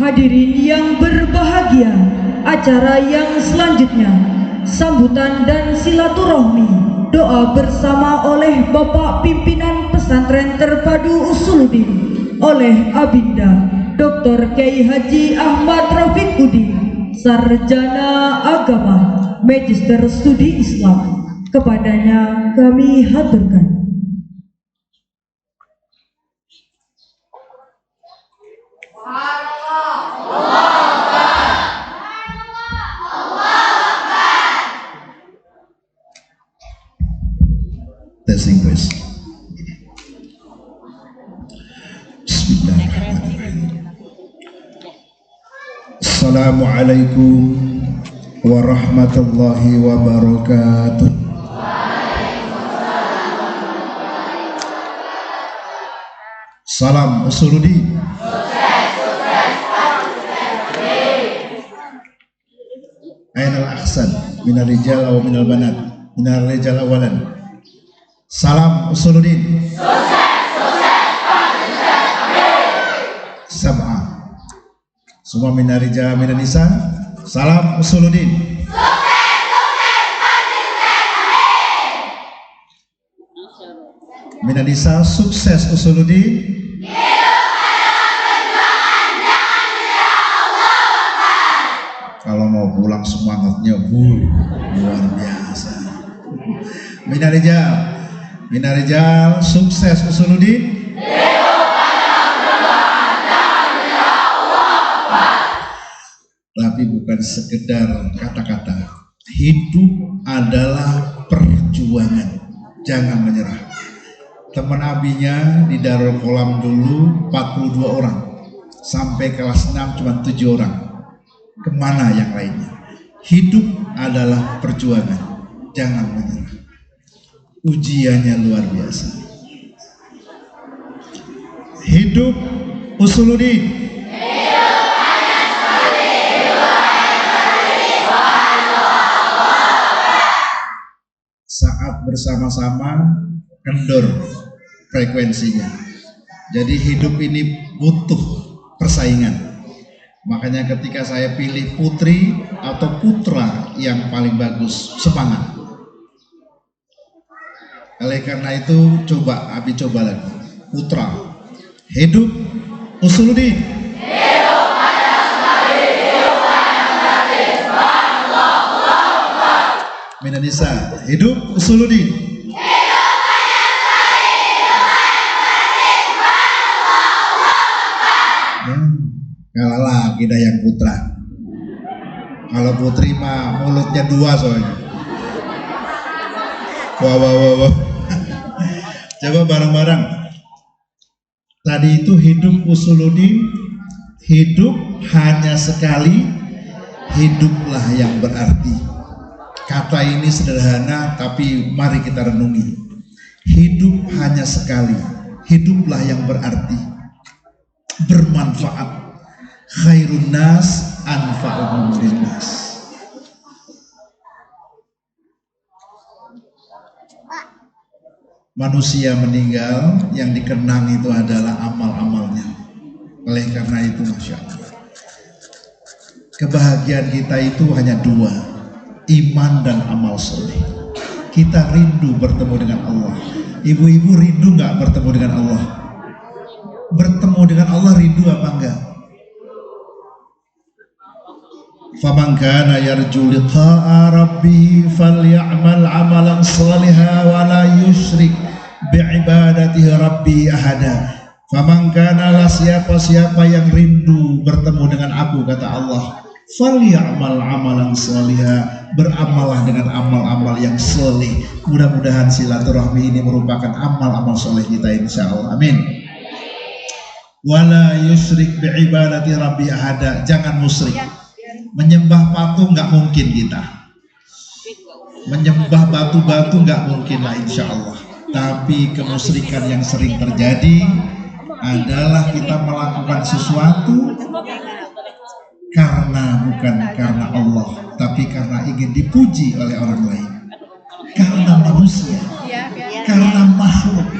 Hadirin yang berbahagia, acara yang selanjutnya sambutan dan silaturahmi doa bersama oleh Bapak Pimpinan Pesantren Terpadu Usuluddin oleh Abinda Dr. Kiai Haji Ahmad Rafiquddin, Sarjana Agama, Magister Studi Islam. Kepadanya kami haturkan. Testing voice. Bismillahirrahmanirrahim. Assalamualaikum warahmatullahi wabarakatuh. Salam Usuluddin. Ainal ahsan minal rijal wa minal banat minal rijal awalan. Salam Usuluddin. Sab'a. Semua minar rijal minan nisa. Salam Usuluddin. Minan nisa sukses Usuluddin. Kalau mau pulang semangatnya luar biasa. Minar rijal sukses Usuluddin. Tapi bukan sekedar kata-kata. Hidup adalah perjuangan. Jangan menyerah. Teman abinya di Darul Qolam dulu 42 orang. Sampai kelas 6 cuma 7 orang. Kemana yang lainnya? Hidup adalah perjuangan. Jangan menyerah. Ujiannya luar biasa. Hidup Usuluddin. Saat bersama-sama kendor frekuensinya. Jadi hidup ini butuh persaingan. Makanya ketika saya pilih putri atau putra yang paling bagus, semangat. Oleh karena itu Abi coba lagi. Putra. Hidup Usuluddin. Minan nisa. Hidup Usuluddin. Kalah lagi dah yang putra. Kalau putri mah mulutnya 2 soalnya. Wah. Coba bareng-bareng. Tadi itu hidup Usuluddin, hidup hanya sekali, hiduplah yang berarti. Kata ini sederhana, tapi mari kita renungi. Hidup hanya sekali, hiduplah yang berarti, bermanfaat. Khairun nas anfa'uhum linnas. Manusia meninggal, yang dikenang itu adalah amal-amalnya. Oleh karena itu, Masya Allah, kebahagiaan kita itu hanya 2, iman dan amal soleh. Kita rindu bertemu dengan Allah. Ibu-ibu rindu nggak bertemu dengan Allah? Bertemu dengan Allah rindu apa enggak? Faman kana yarju liqa'a rabbih falyamal 'amalan shalihan wa la yusyrik bi'ibadati rabbi ahada. Faman kana, la siapa yang rindu bertemu dengan aku, kata Allah, falyamal 'amalan shalihan, beramallah dengan amal-amal yang soleh. Mudah-mudahan silaturahmi ini merupakan amal-amal soleh kita, insyaallah. Amin. Wala yusyrik bi'ibadati rabbi ahada. Jangan musyrik. Menyembah patung nggak mungkin kita. Menyembah batu-batu nggak mungkin lah, insya Allah. Tapi kemusyrikan yang sering terjadi adalah kita melakukan sesuatu bukan karena Allah, tapi karena ingin dipuji oleh orang lain. Karena manusia, karena makhluk.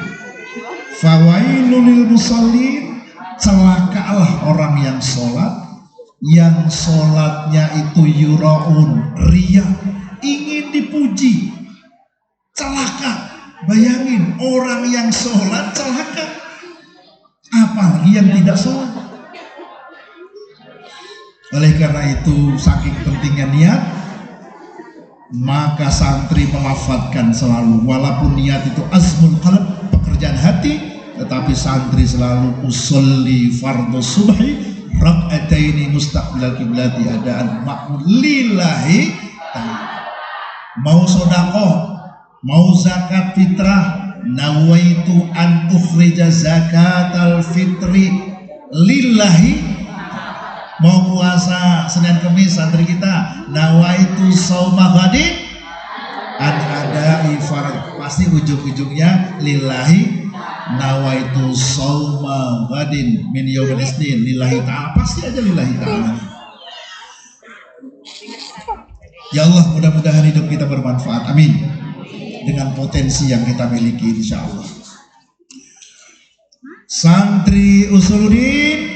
Fawailul lil musallin, celakalah orang yang sholat yang sholatnya itu yuraun, riya, ingin dipuji, celaka. Bayangin orang yang sholat celaka, apalagi yang tidak sholat. Oleh karena itu saking pentingnya niat, maka santri melafadzkan selalu, walaupun niat itu azmul qalb, pekerjaan hati, tetapi santri selalu usolli fardhu subhi rak'ataini mustaqbilal qiblati adaan makmul lillahi ta'ala. Mau sedekah, mau zakat fitrah, nawaitu an ukhrija zakatal fitri lillahi. Mau puasa Senin Kemis santri kita, nawaitu shauma ghadin an adai farad, pasti ujung-ujungnya lillahi, nawaitu shauma ghadin min yaumil isnin lillahi ta'ala, pasti aja lillahi ta'ala. Ya Allah, mudah-mudahan hidup kita bermanfaat, amin, dengan potensi yang kita miliki insya Allah. Santri Usuluddin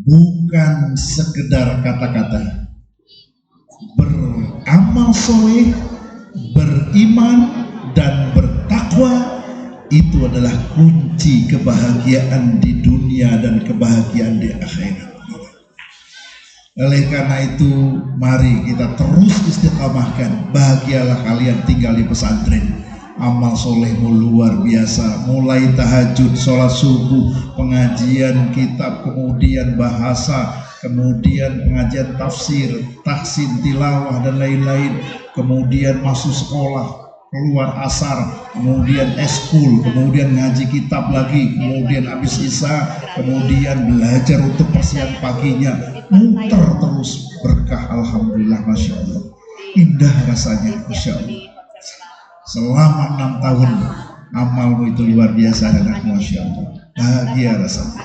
bukan sekedar kata-kata. Beramal soleh, beriman dan bertakwa itu adalah kunci kebahagiaan di dunia dan kebahagiaan di akhirat. Oleh karena itu mari kita terus istiqamahkan. Bahagialah kalian tinggal di pesantren. Amal solehmu luar biasa, mulai tahajud, sholat subuh, pengajian kitab, kemudian bahasa, kemudian pengajian tafsir, tahsin, tilawah dan lain-lain, kemudian masuk sekolah, keluar asar, kemudian eskul, kemudian ngaji kitab lagi, kemudian habis isya, kemudian belajar untuk persiapan paginya, muter terus, berkah. Alhamdulillah, Masya Allah, indah rasanya, Masya Allah. Selama 6 tahun amalmu itu luar biasa dan Masya Allah, bahagia rasanya.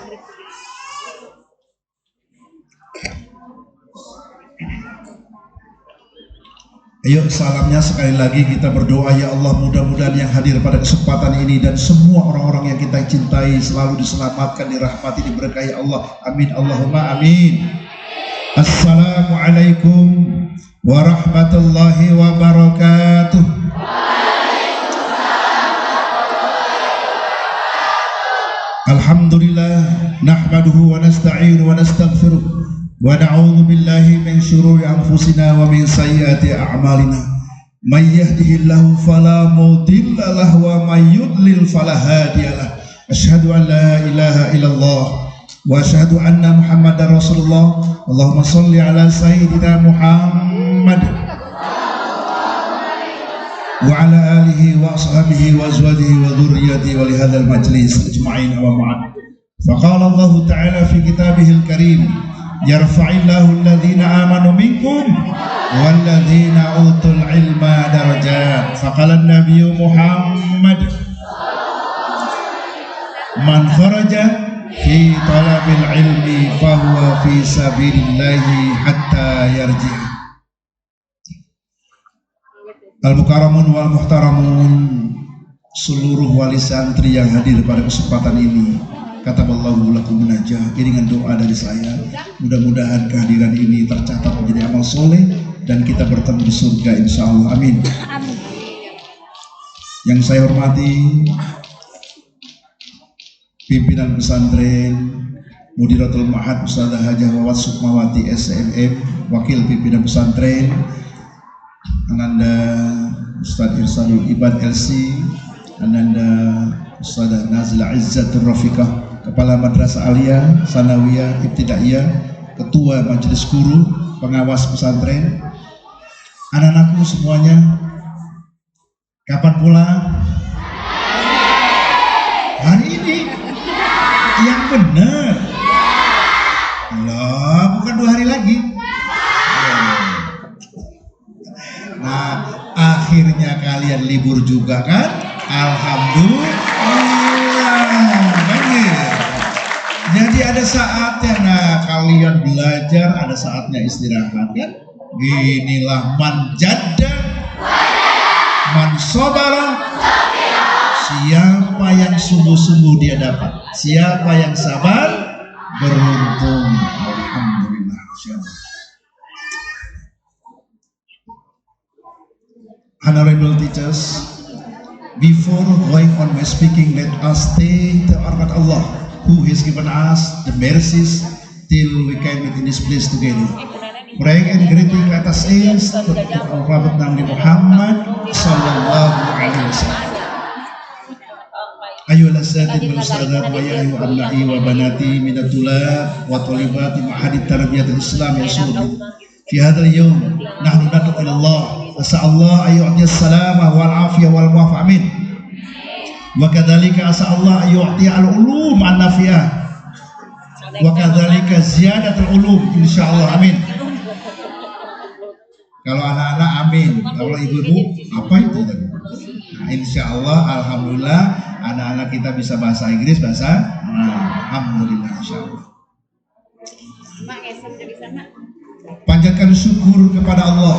Ayo salamnya sekali lagi kita berdoa. Ya Allah, mudah-mudahan yang hadir pada kesempatan ini dan semua orang-orang yang kita cintai selalu diselamatkan, dirahmati, diberkahi Allah, amin, Allahumma amin. Assalamualaikum warahmatullahi wabarakatuh. Alhamdulillah, nahmaduhu wa nasta'inu wa nastaghfiruh wa na'udzu billahi min syururi anfusina wa min sayyiati a'malina. May yahdihillahu fala mudilla lahu wa may yudlil fala hadiyalah. Asyhadu an la ilaha illallah wa asyhadu anna Muhammadar Rasulullah. Allahumma shalli ala sayyidina Muhammad wa ala alihi wa ashabihi wa azwajihi wa dhurriyyatihi wa li hadzal majlis ajma'in wa ba'd. Faqala Allah ta'ala fi kitabihil karim, yarfa'illahu alladhina amanu minkum walladhina utul ilma darajat. Faqala an-nabiyyu Muhammad, man kharaja fi talabil ilmi fahuwa fi sabilillahi hatta yarji'. Al-Mukaramun wal Muhtaramun, seluruh wali santri yang hadir pada kesempatan ini, kataballahu lakum munajah, iringan doa dari saya, mudah-mudahan kehadiran ini tercatat menjadi amal soleh dan kita bertemu di surga insya Allah, amin. Yang saya hormati pimpinan pesantren, Mudiratul Ma'had Ustadzah Hajah Wawat Sukmawati SMM, wakil pimpinan pesantren Ananda Ustadz Irsanul Ibad LC, Ananda Ustadzah Nazla Izzatur Rafiqah, Kepala Madrasah Aliyah, Sanawiyah, Ibtidaiyah, Ketua Majelis Guru, Pengawas Pesantren, anak-anakku semuanya, kapan pulang? Hari ini, yang benar. Loh, bukan 2 hari lagi. Nah, akhirnya kalian libur juga kan? Alhamdulillah. Jadi ada saatnya, nah kalian belajar, ada saatnya istirahat kan? Inilah manjada Man sabara, siapa yang sungguh-sungguh dia dapat. Siapa yang sabar beruntung. Alhamdulillah. Honorable teachers, before going on my speaking, let us thank the Allah who has given us the mercies till we can meet in this place together. Praying and greeting, let us ask to our Prophet Nabi Muhammad sallallahu alaihi wasallam. Ayuhal asatid wal ustadzat wa ya ayyuhan abna'i wa banati minat tulab wa talibati ma'hadit tarbiyatul Islam ya suri. Fi hadzal yawm nahnu nad'u ila Allah, as'alullah ayyu'ti as-salama wal afiyah wal mu'af amin. Wa kadzalika as'alullah ayyu'ti al-ulum an-nafi'ah. Wa kadzalika ziyadatul ulum insyaallah amin. Kalau anak-anak amin, kalau ibu-ibu apa itu tadi? Nah, insya Allah, alhamdulillah, anak-anak kita bisa bahasa Inggris, alhamdulillah, insya Allah. Panjatkan syukur kepada Allah.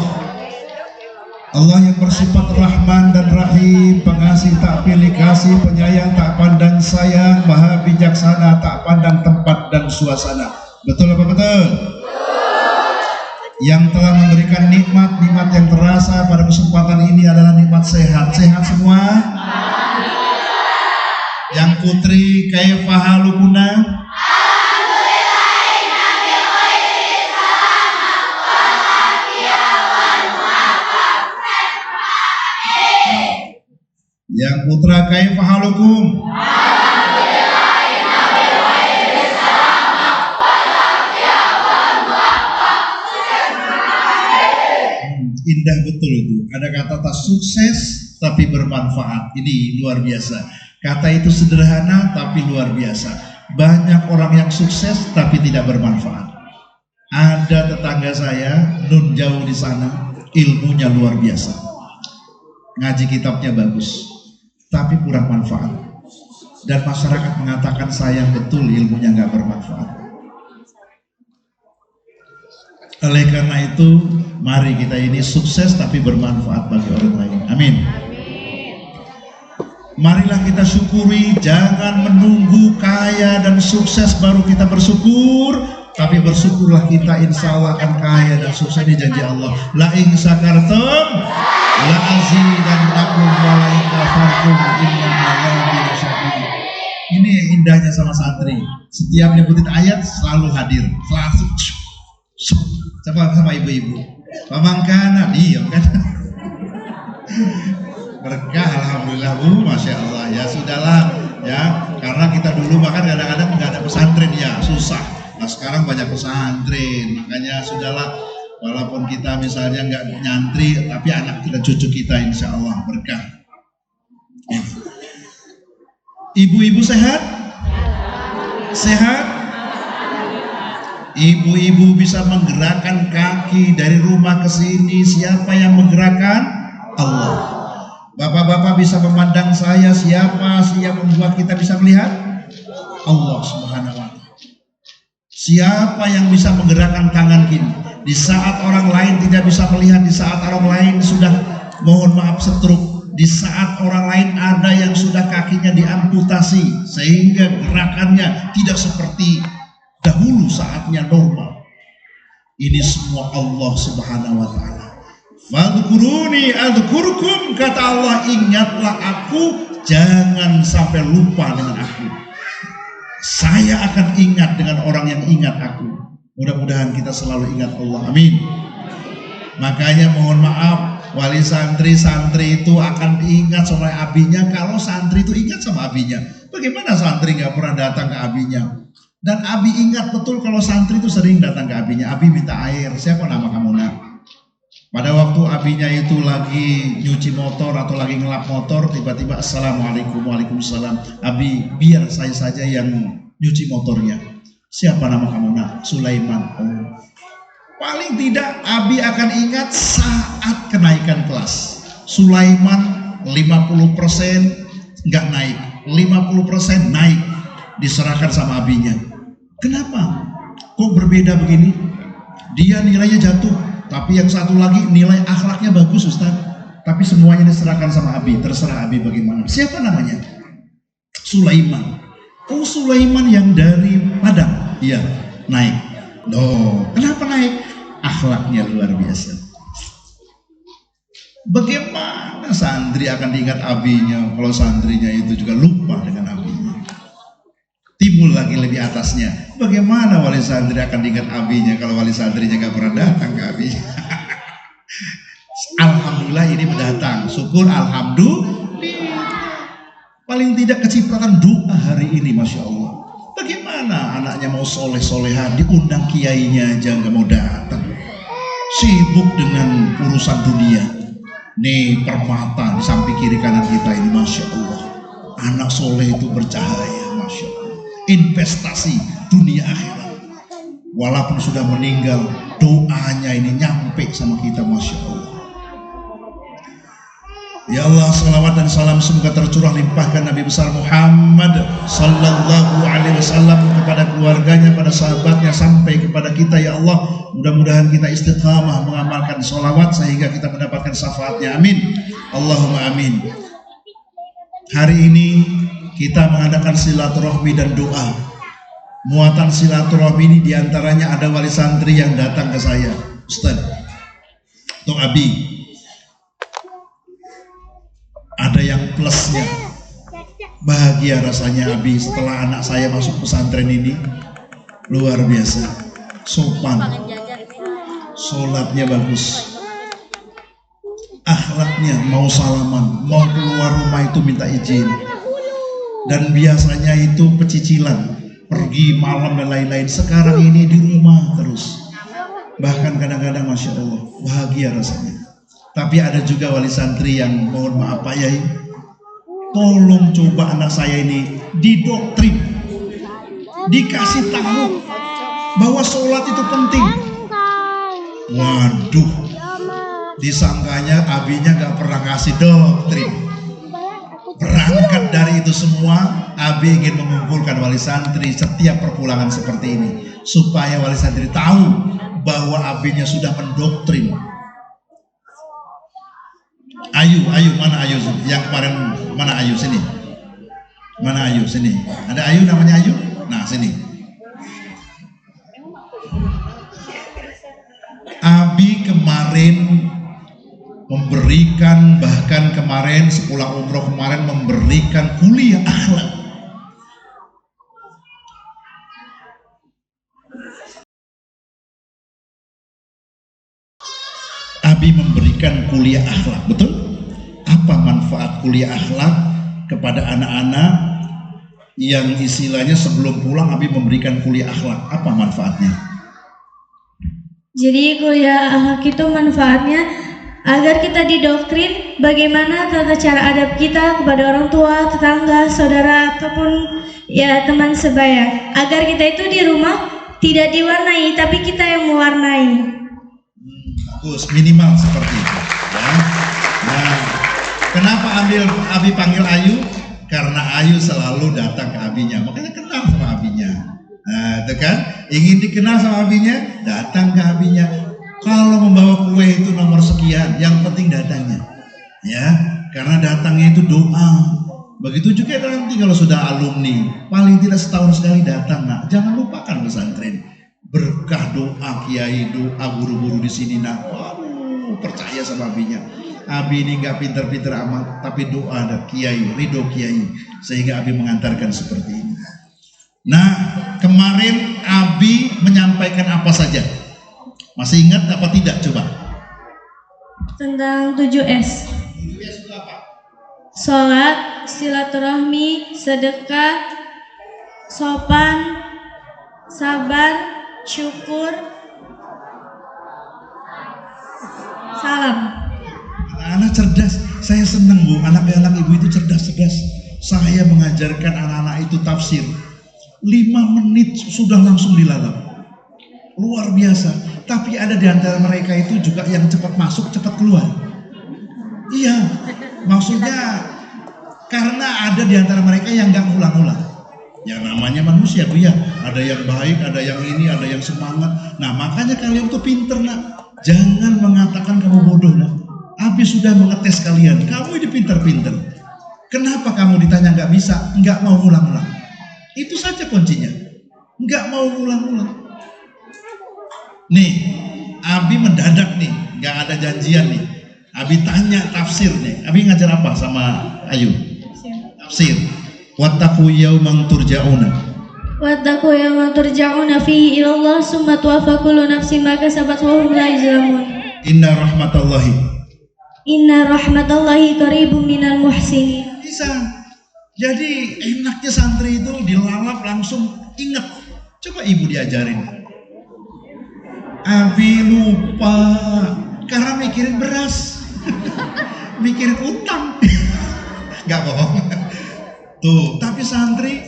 Allah yang bersifat Rahman dan Rahim, pengasih tak pilih kasih, penyayang tak pandang sayang, maha bijaksana tak pandang tempat dan suasana. Betul apa betul? Yang telah memberikan nikmat yang terasa pada kesempatan ini adalah nikmat sehat. Sehat semua? Yang putri kaifa halukuna? Yang putra kaifa halukum? Indah betul itu. Ada kata tak sukses tapi bermanfaat. Ini luar biasa. Kata itu sederhana tapi luar biasa. Banyak orang yang sukses tapi tidak bermanfaat. Ada tetangga saya nun jauh di sana, ilmunya luar biasa. Ngaji kitabnya bagus, tapi kurang manfaat. Dan masyarakat mengatakan sayang betul ilmunya nggak bermanfaat. Oleh karena itu, mari kita ini sukses tapi bermanfaat bagi orang lain. Amin. Marilah kita syukuri, jangan menunggu kaya dan sukses baru kita bersyukur, tapi bersyukurlah kita, insya Allah akan kaya dan sukses di janji Allah. La in syakartum la azidannakum wa la in kafartum innallaha laghafurun syakur. Ini yang indahnya sama santri. Setiap nyebutin ayat selalu hadir, selalu sama ibu-ibu. Pamangkana diam kan? Berkah alhamdulillah Bu, masya Allah ya, sudahlah ya, karena kita dulu bahkan kadang-kadang nggak ada pesantren ya, susah. Nah sekarang banyak pesantren, makanya sudahlah, walaupun kita misalnya nggak nyantri, tapi anak kita cucu kita insya Allah berkah. Ibu-ibu sehat? Sehat? Ibu-ibu bisa menggerakkan kaki dari rumah ke sini, siapa yang menggerakkan? Allah. Bapak-bapak bisa memandang saya, siapa yang membuat kita bisa melihat? Allah Subhanahu wa ta'ala. Siapa yang bisa menggerakkan tangan kini? Di saat orang lain tidak bisa melihat, di saat orang lain sudah mohon maaf stroke, di saat orang lain ada yang sudah kakinya diamputasi sehingga gerakannya tidak seperti dahulu saatnya normal. Ini semua Allah Subhanahu wa ta'ala. Fadhkuruni adzkurkum, kata Allah, ingatlah aku, jangan sampai lupa dengan aku. Saya akan ingat dengan orang yang ingat aku. Mudah-mudahan kita selalu ingat Allah. Amin. Makanya mohon maaf, wali santri itu akan diingat sama abinya kalau santri itu ingat sama abinya. Bagaimana santri nggak pernah datang ke abinya? Dan abi ingat betul kalau santri itu sering datang ke abinya. Abi minta air, siapa nama kamu nak? Pada waktu abinya itu lagi nyuci motor atau lagi ngelap motor, tiba-tiba assalamualaikum, waalaikumsalam. Abi, biar saya saja yang nyuci motornya. Siapa nama kamu nak? Sulaiman. Oh. Paling tidak abi akan ingat saat kenaikan kelas. Sulaiman 50% nggak naik, 50% naik, diserahkan sama abinya. Kenapa? Kok berbeda begini? Dia nilainya jatuh, tapi yang satu lagi nilai akhlaknya bagus Ustaz, Tapi semuanya diserahkan sama Abi, terserah Abi bagaimana. Siapa namanya? Sulaiman. Oh, Sulaiman yang dari Padang. Iya, naik. Loh, kenapa naik? Akhlaknya luar biasa. Bagaimana santri akan diingat abinya kalau santrinya itu juga lupa dengan abinya? Timbul lagi lebih atasnya. Bagaimana wali santri akan diingat abinya kalau wali santrinya gak pernah datang ke abinya? Alhamdulillah ini mendatang. Syukur alhamdulillah. Paling tidak kecipratan doa hari ini, Masya Allah. Bagaimana anaknya mau soleh-solehan, diundang kiainya aja nggak mau datang. Sibuk dengan urusan dunia. Nih permata di samping kiri kanan kita ini, Masya Allah. Anak soleh itu bercahaya, Masya Allah. Investasi dunia akhirat. Walaupun sudah meninggal, doanya ini nyampe sama kita, Masya Allah. Ya Allah, salawat dan salam semoga tercurah limpahkan Nabi besar Muhammad sallallahu alaihi wasallam kepada keluarganya, pada sahabatnya, sampai kepada kita. Ya Allah, mudah-mudahan kita istiqamah mengamalkan salawat sehingga kita mendapatkan syafaatnya. Amin. Allahumma amin. Hari ini kita mengadakan silaturahmi dan doa. Muatan silaturahmi ini diantaranya ada wali santri yang datang ke saya, Ustaz, Tung Abi. Ada yang plusnya, bahagia rasanya Abi setelah anak saya masuk pesantren ini. Luar biasa, sopan, sholatnya bagus, akhlaknya mau salaman, mau keluar rumah itu minta izin. Dan biasanya itu pecicilan, pergi malam dan lain-lain. Sekarang ini di rumah terus, bahkan kadang-kadang Masya Allah bahagia rasanya. Tapi ada juga wali santri yang mohon maaf Pak Yai, tolong coba anak saya ini didoktrin, dikasih tahu bahwa sholat itu penting. Waduh, disangkanya abinya gak pernah ngasih doktrin. Berangkat dari itu semua, Abi ingin mengumpulkan wali santri setiap perpulangan seperti ini, supaya wali santri tahu bahwa abinya sudah mendoktrin. Ayu, mana Ayu? Yang kemarin mana Ayu? Sini. Mana Ayu? Sini. Ada Ayu namanya Ayu? Nah, sini. Abi kemarin memberikan, bahkan kemarin sepulang umroh kemarin memberikan kuliah akhlak. Abi memberikan kuliah akhlak, betul? Apa manfaat kuliah akhlak kepada anak-anak yang istilahnya sebelum pulang Abi memberikan kuliah akhlak? Apa manfaatnya? Jadi kuliah akhlak itu manfaatnya agar kita didoktrin bagaimana tata cara adab kita kepada orang tua, tetangga, saudara, ataupun ya teman sebaya. Agar kita itu di rumah tidak diwarnai, tapi kita yang mewarnai. Bagus, minimal seperti itu ya. Nah, kenapa Abi panggil Ayu? Karena Ayu selalu datang ke abinya, makanya kenal sama abinya. Nah, itu kan, ingin dikenal sama abinya, datang ke abinya. Kalau membawa kue itu nomor sekian, yang penting datangnya ya, karena datangnya itu doa. Begitu juga nanti kalau sudah alumni, paling tidak setahun sekali datang. Nah, jangan lupakan pesantren. Berkah doa kiai, doa guru-guru di sini. Nah, waduh, percaya sama abinya. Abi ini nggak pinter-pinter amat, tapi doa ada kiai, ridho kiai, sehingga Abi mengantarkan seperti ini. Nah, kemarin Abi menyampaikan apa saja? Masih ingat apa tidak? Coba. Tentang 7S. 7S itu apa? Sholat, silaturahmi, sedekah, sopan, sabar, syukur, salam. Anak-anak cerdas, saya senang Bu, anak-anak ibu itu cerdas-cerdas. Saya mengajarkan anak-anak itu tafsir 5 menit sudah langsung dilalap, luar biasa. Tapi ada di antara mereka itu juga yang cepat masuk, cepat keluar. Iya, maksudnya karena ada di antara mereka yang nggak ngulang-ngulang. Yang namanya manusia Bu ya, ada yang baik, ada yang ini, ada yang semangat. Nah makanya kalian tuh pinter nak, jangan mengatakan kamu bodoh nak. Abi sudah mengetes kalian. Kamu ini pinter-pinter. Kenapa kamu ditanya nggak bisa, nggak mau ulang-ulang? Itu saja kuncinya. Nggak mau ulang-ulang. Nih, Abi mendadak nih, nggak ada janjian nih. Abi tanya tafsir nih. Abi ngajar apa sama Ayu? Tafsir. Wattaqu yawman turja'una. Wattaqu yawman turja'una fihi ila Allah summa tuwaffa kullu nafsin ma kasabat wa hum la yuzlamun. Inna rahmatallahi. Inna rahmatallahi qaribum minal muhsinin. Bisa. Jadi enaknya santri itu dilalap langsung ingat. Coba ibu diajarin. Abi lupa karena mikirin beras. Mikirin utang. Gak bohong. Tuh, tapi santri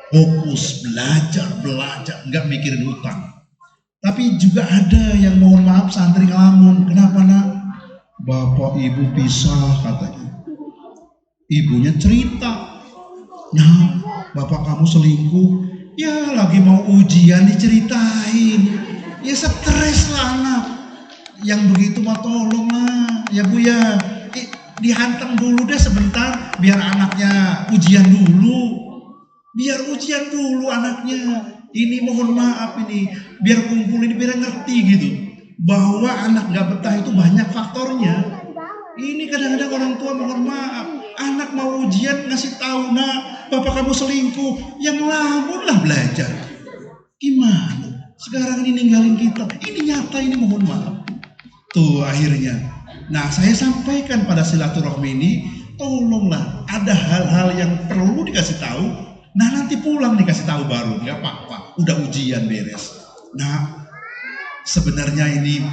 fokus belajar, nggak mikirin utang. Tapi juga ada yang mohon maaf santri ngelamun. Kenapa nak? Bapak ibu pisah katanya. Ibunya cerita. Nah, bapak kamu selingkuh. Ya lagi mau ujian diceritain. Ya stres lah anak. Yang begitu mah tolong lah. Ya bu ya. Dihantam dulu deh sebentar. Biar anaknya ujian dulu. Biar ujian dulu anaknya. Ini mohon maaf ini. Biar kumpul ini biar ngerti gitu. Bahwa anak gak betah itu banyak faktornya. Ini kadang-kadang orang tua mohon maaf. Anak mau ujian ngasih tahu nak, bapak kamu selingkuh. Yang lamun lah belajar. Gimana? Sekarang ini ninggalin kita. Ini nyata ini mohon maaf. Tuh akhirnya. Nah saya sampaikan pada silaturahmi ini. Tolonglah ada hal-hal yang perlu dikasih tahu. Nah nanti pulang dikasih tahu baru. Gak apa-apa. Udah ujian beres. Nah sebenarnya ini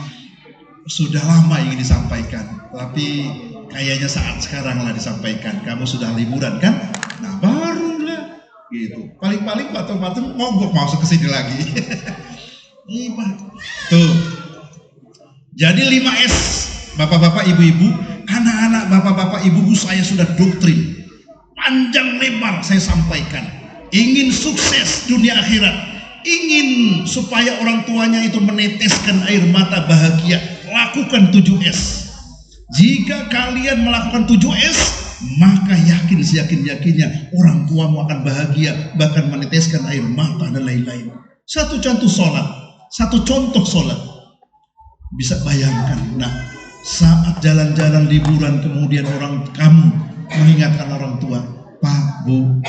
sudah lama ingin disampaikan, tapi kayaknya saat sekarang lah disampaikan. Kamu sudah liburan kan? Nah barulah gitu. Paling-paling patung-patung mogok masuk ke sini lagi. Tuh. Jadi 5S, bapak-bapak, ibu-ibu, anak-anak, bapak-bapak, ibu-ibu saya sudah doktrin. Panjang lebar saya sampaikan. Ingin sukses dunia akhirat. Ingin supaya orang tuanya itu meneteskan air mata bahagia, lakukan 7S. Jika kalian melakukan 7S, maka yakin seyakin-yakinnya orang tuamu akan bahagia, bahkan meneteskan air mata dan lain-lain. Satu contoh sholat. Bisa bayangkan, nah saat jalan-jalan liburan kemudian kamu mengingatkan orang tua, Pak, Bu,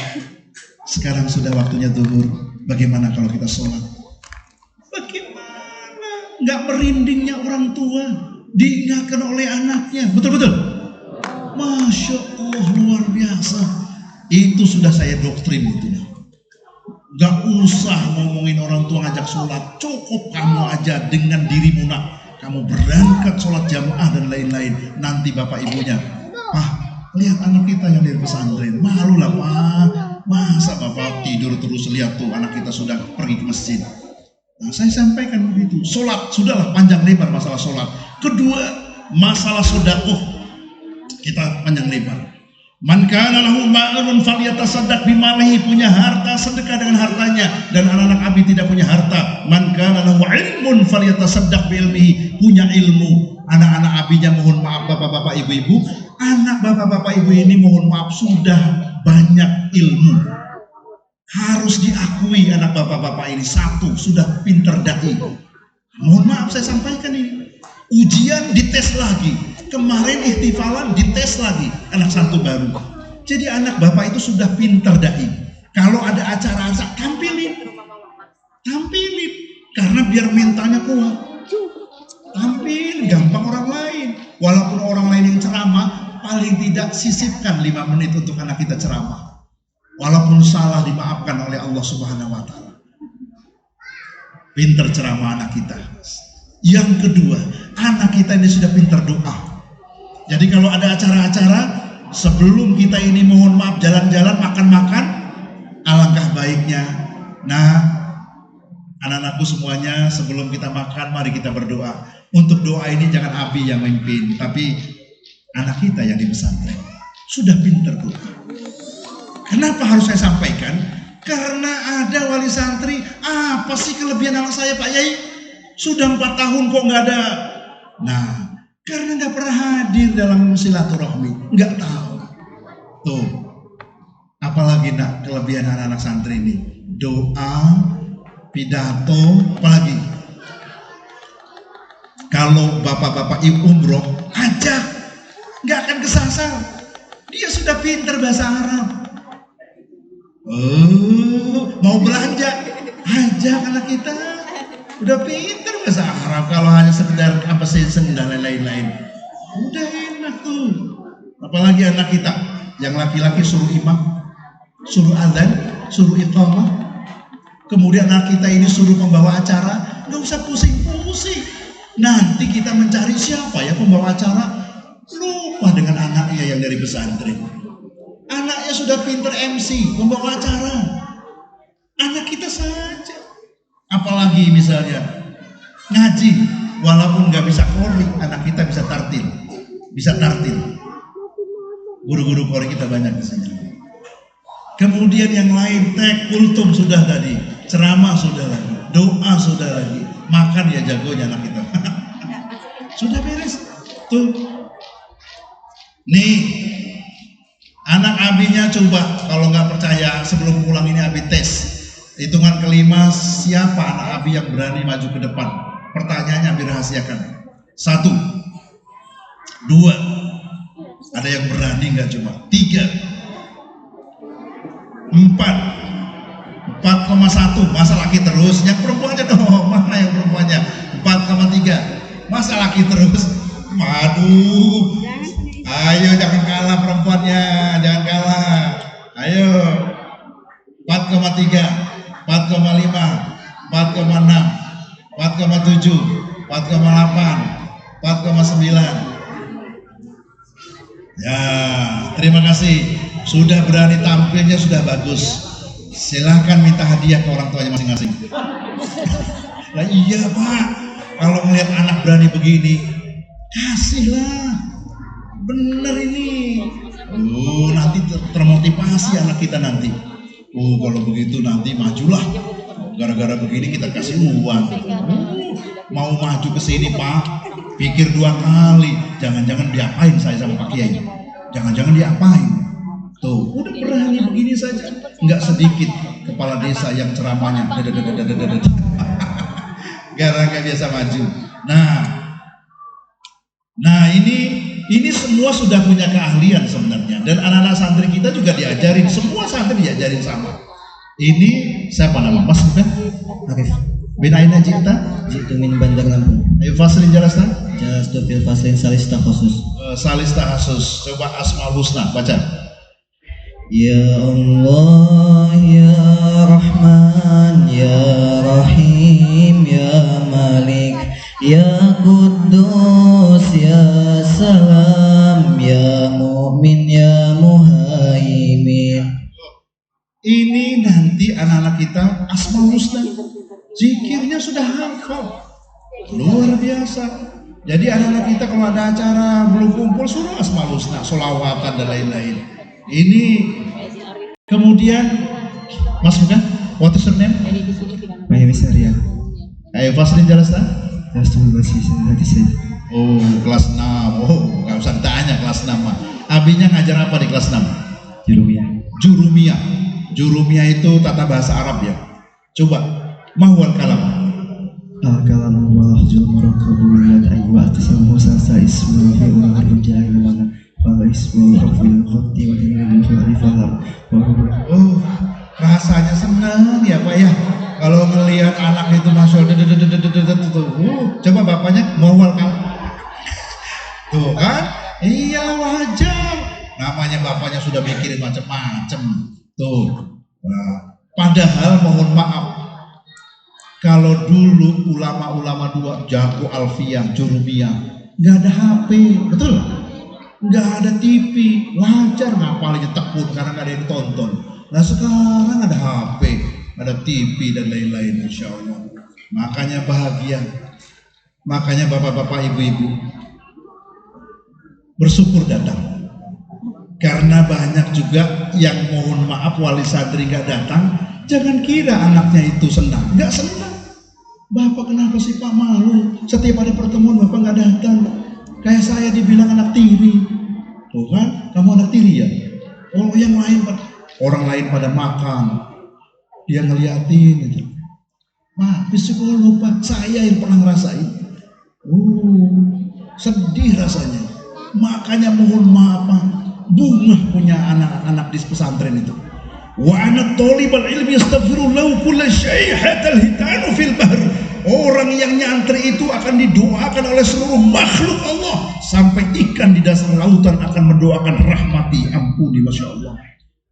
sekarang sudah waktunya zuhur. Bagaimana kalau kita sholat? Bagaimana? Nggak merindingnya orang tua diingatkan oleh anaknya. Betul-betul. Masya Allah luar biasa. Itu sudah saya doktrin itu. Nggak usah ngomongin orang tua ngajak sholat. Cukup kamu aja dengan dirimu nak. Kamu berangkat sholat jamaah dan lain-lain. Nanti bapak ibunya, Pak, lihat anak kita yang dari pesantren. Malu lah Pak. Masa bapak tidur terus lihat tuh anak kita sudah pergi ke masjid. Nah saya sampaikan begitu. Sholat, sudahlah panjang lebar masalah sholat. Kedua, masalah sedekah. Kita panjang lebar. Man kana lahu ma'run falyatasaddaq bimalihi, punya harta sedekah dengan hartanya. Dan anak-anak Abi tidak punya harta. Man kana lahu ilmun falyatasaddaq biilmihi, punya ilmu. Anak-anak Abinya mohon maaf bapak-bapak ibu-ibu. Anak bapak-bapak ibu ini mohon maaf sudah banyak ilmu. Harus diakui anak bapak-bapak ini satu sudah pinter dai. Mohon maaf saya sampaikan ini. Ujian dites lagi. Kemarin ihtifalan dites lagi anak satu baru. Jadi anak bapak itu sudah pinter dai. Kalau ada acara-acara tampilin. Karena biar mentalnya kuat. Tampil gampang orang lain. Walaupun orang lain yang ceramah, paling tidak sisipkan 5 menit untuk anak kita ceramah. Walaupun salah dimaafkan oleh Allah Subhanahu wa Ta'ala. Pinter ceramah anak kita. Yang kedua, anak kita ini sudah pinter doa. Jadi kalau ada acara-acara, sebelum kita ini mohon maaf jalan-jalan, makan-makan, alangkah baiknya. Nah, anak-anakku semuanya, sebelum kita makan, mari kita berdoa. Untuk doa ini jangan Abi yang memimpin, tapi anak kita yang di pesantren sudah pinter doa. Kenapa harus saya sampaikan? Karena ada wali santri, apa sih kelebihan anak saya Pak Yai? Sudah 4 tahun kok nggak ada. Nah, Karena nggak pernah hadir dalam silaturahmi, nggak tahu. Tuh, apalagi nak kelebihan anak-anak santri ini, doa, pidato, apalagi kalau bapak-bapak ibu umroh, ajak, nggak akan kesasar. Dia sudah pintar bahasa Arab. Mau belanja, ajak anak kita. Udah pintar bahasa Arab. Kalau hanya sekedar apa season dan lain-lain, udah enak tuh. Apalagi anak kita yang laki-laki suruh imam, suruh adzan, suruh iqamah. Kemudian anak kita ini suruh pembawa acara, nggak usah pusing-pusing. Nanti kita mencari siapa ya pembawa acara. Lupa dengan anaknya yang dari pesantren. Anaknya sudah pinter MC, pembawa acara. Anak kita saja. Apalagi misalnya ngaji, walaupun nggak bisa qori, anak kita bisa tartil, bisa tartil. Guru-guru qori kita banyak di sini. Kemudian yang lain, tek kultum sudah tadi, ceramah sudah lagi, doa sudah lagi, makan ya jagonya anak kita. Sudah beres. Tuh. Nih, anak abinya coba kalau nggak percaya sebelum pulang ini abi tes. Hitungan kelima, siapa anak abi yang berani maju ke depan? Pertanyaannya abi rahasiakan. 1, 2, ada yang berani nggak coba? 3, 4, 4,1, masa laki terus? Yang perempuannya dong, mana yang perempuannya? 4,3, masa laki terus? Waduh, ayo jangan kalah perempuannya, jangan kalah. Ayo, 4,3. 4,5, 4,6, 4,7, 4,8, 4,9. Ya, terima kasih. Sudah berani tampilnya, sudah bagus. Silahkan minta hadiah ke orang tuanya masing-masing. Nah iya Pak, kalau melihat anak berani begini, kasihlah. Bener ini. Nanti termotivasi anak kita nanti. Kalau begitu nanti majulah. Gara-gara begini kita kasih uang. Mau maju ke sini Pak, pikir 2 kali. Jangan-jangan diapain saya sama Pak Kiai. Jangan-jangan diapain. Tuh, udah berani begini saja. Nggak sedikit kepala desa yang ceramahnya. Gara-gara biasa maju. Nah ini semua sudah punya keahlian sebenarnya, dan anak-anak santri kita juga diajarin, semua santri diajarin sama. Ini siapa nama? Mas bukan? Arif bin Aina Jita? Jitu min Bandar Lampung. Ayo faslin jelaskan. Jelas fil faslin salista khusus. Salista khusus. Coba Asmaul Husna baca. Ya Allah ya Rahman ya Rahim ya Malik ya Quddus ya Salam ya Mu'min ya Muhaimin. Ini nanti anak-anak kita Asmaul Husna, zikirnya sudah hafal, luar biasa. Jadi anak-anak kita kalau ada acara belum kumpul suruh Asmaul Husna, sholawatan dan lain-lain. Ini kemudian Mas bukan? What is your name? My name is Arya. Ayo faslin jelaskan. Jelas masih saya. Oh, kelas 6. Oh, nggak usah tanya kelas 6 mah. Abinya ngajar apa di kelas 6? Jurumiyah. Jurumiyah. Jurumiyah itu tata bahasa Arab ya. Coba, mahwal kalam. Al-kalam wa lahjul murakkabu wal aywa tasamu sasa ismu fi ulul rujai wa wa ismu rafil khatti wa ilal fa'li fahar. Oh, rasanya senang ya Pak ya. Kalau ngelihat anak itu masuk coba bapaknya mahwal kalam. Tuh kan? Iya wajar. Namanya bapaknya sudah mikirin macam-macam. Tuh. Nah, padahal mohon maaf, kalau dulu ulama-ulama dua jago alfiyah, jurumiyah, nggak ada HP, betul? Nggak ada TV, wajar ngapalnya tekun karena nggak ada yang tonton. Nah sekarang ada HP, ada TV dan lain-lain, insya Allah. Makanya bahagia, makanya bapak-bapak, ibu-ibu bersyukur datang. Karena banyak juga yang mohon maaf wali santri nggak datang, jangan kira anaknya itu senang, nggak senang. Bapak kenapa sih Pak malu? Setiap ada pertemuan Bapak nggak datang. Kayak saya dibilang anak tiri. Tuh kan, kamu anak tiri ya? Oh yang lain, orang lain pada makan, dia ngeliatin gitu. Pak, psikolog Pak, saya yang pernah ngerasain. Sedih rasanya. Makanya mohon maaf Pak, bunga punya anak-anak di pesantren itu. Wa anak tolibal ilmi astaghfirullah kulla syai' hatal hitanu fil bahr. Orang yang nyantri itu akan didoakan oleh seluruh makhluk Allah, sampai ikan di dasar lautan akan mendoakan rahmati, ampuni, masya Allah.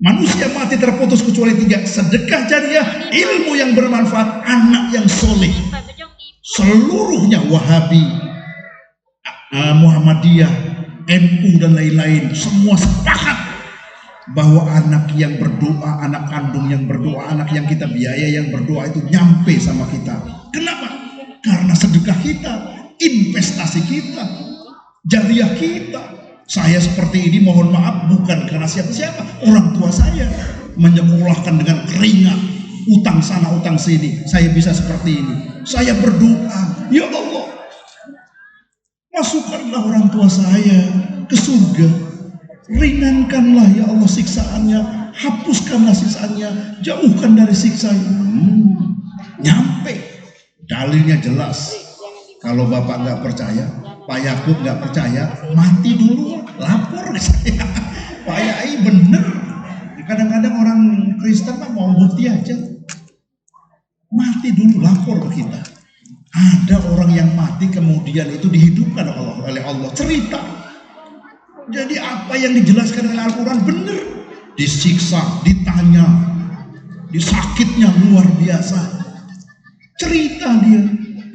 Manusia mati terputus kecuali 3: sedekah jariah, ilmu yang bermanfaat, anak yang soleh. Seluruhnya Wahabi, Muhammadiyah, NU dan lain-lain semua sepakat bahwa anak yang berdoa, anak kandung yang berdoa, anak yang kita biaya yang berdoa itu nyampe sama kita. Kenapa? Karena sedekah kita, investasi kita, jariah kita. Saya seperti ini mohon maaf bukan karena siapa-siapa, orang tua saya menyekolahkan dengan keringat, utang sana utang sini, saya bisa seperti ini. Saya berdoa, ya Allah, masukkanlah orang tua saya ke surga, ringankanlah ya Allah siksaannya, hapuskanlah siksaannya, jauhkan dari siksa. Nyampe, dalilnya jelas. Kalau bapak nggak percaya, Pak Yakub nggak percaya, mati dulu, lapor ke saya. Pak Yai bener. Kadang-kadang orang Kristen mah mau bukti aja, mati dulu, lapor ke kita. Ada orang yang mati kemudian itu dihidupkan oleh Allah, cerita. Jadi apa yang dijelaskan oleh Al-Quran benar. Disiksa, ditanya, disakitnya luar biasa. Cerita dia,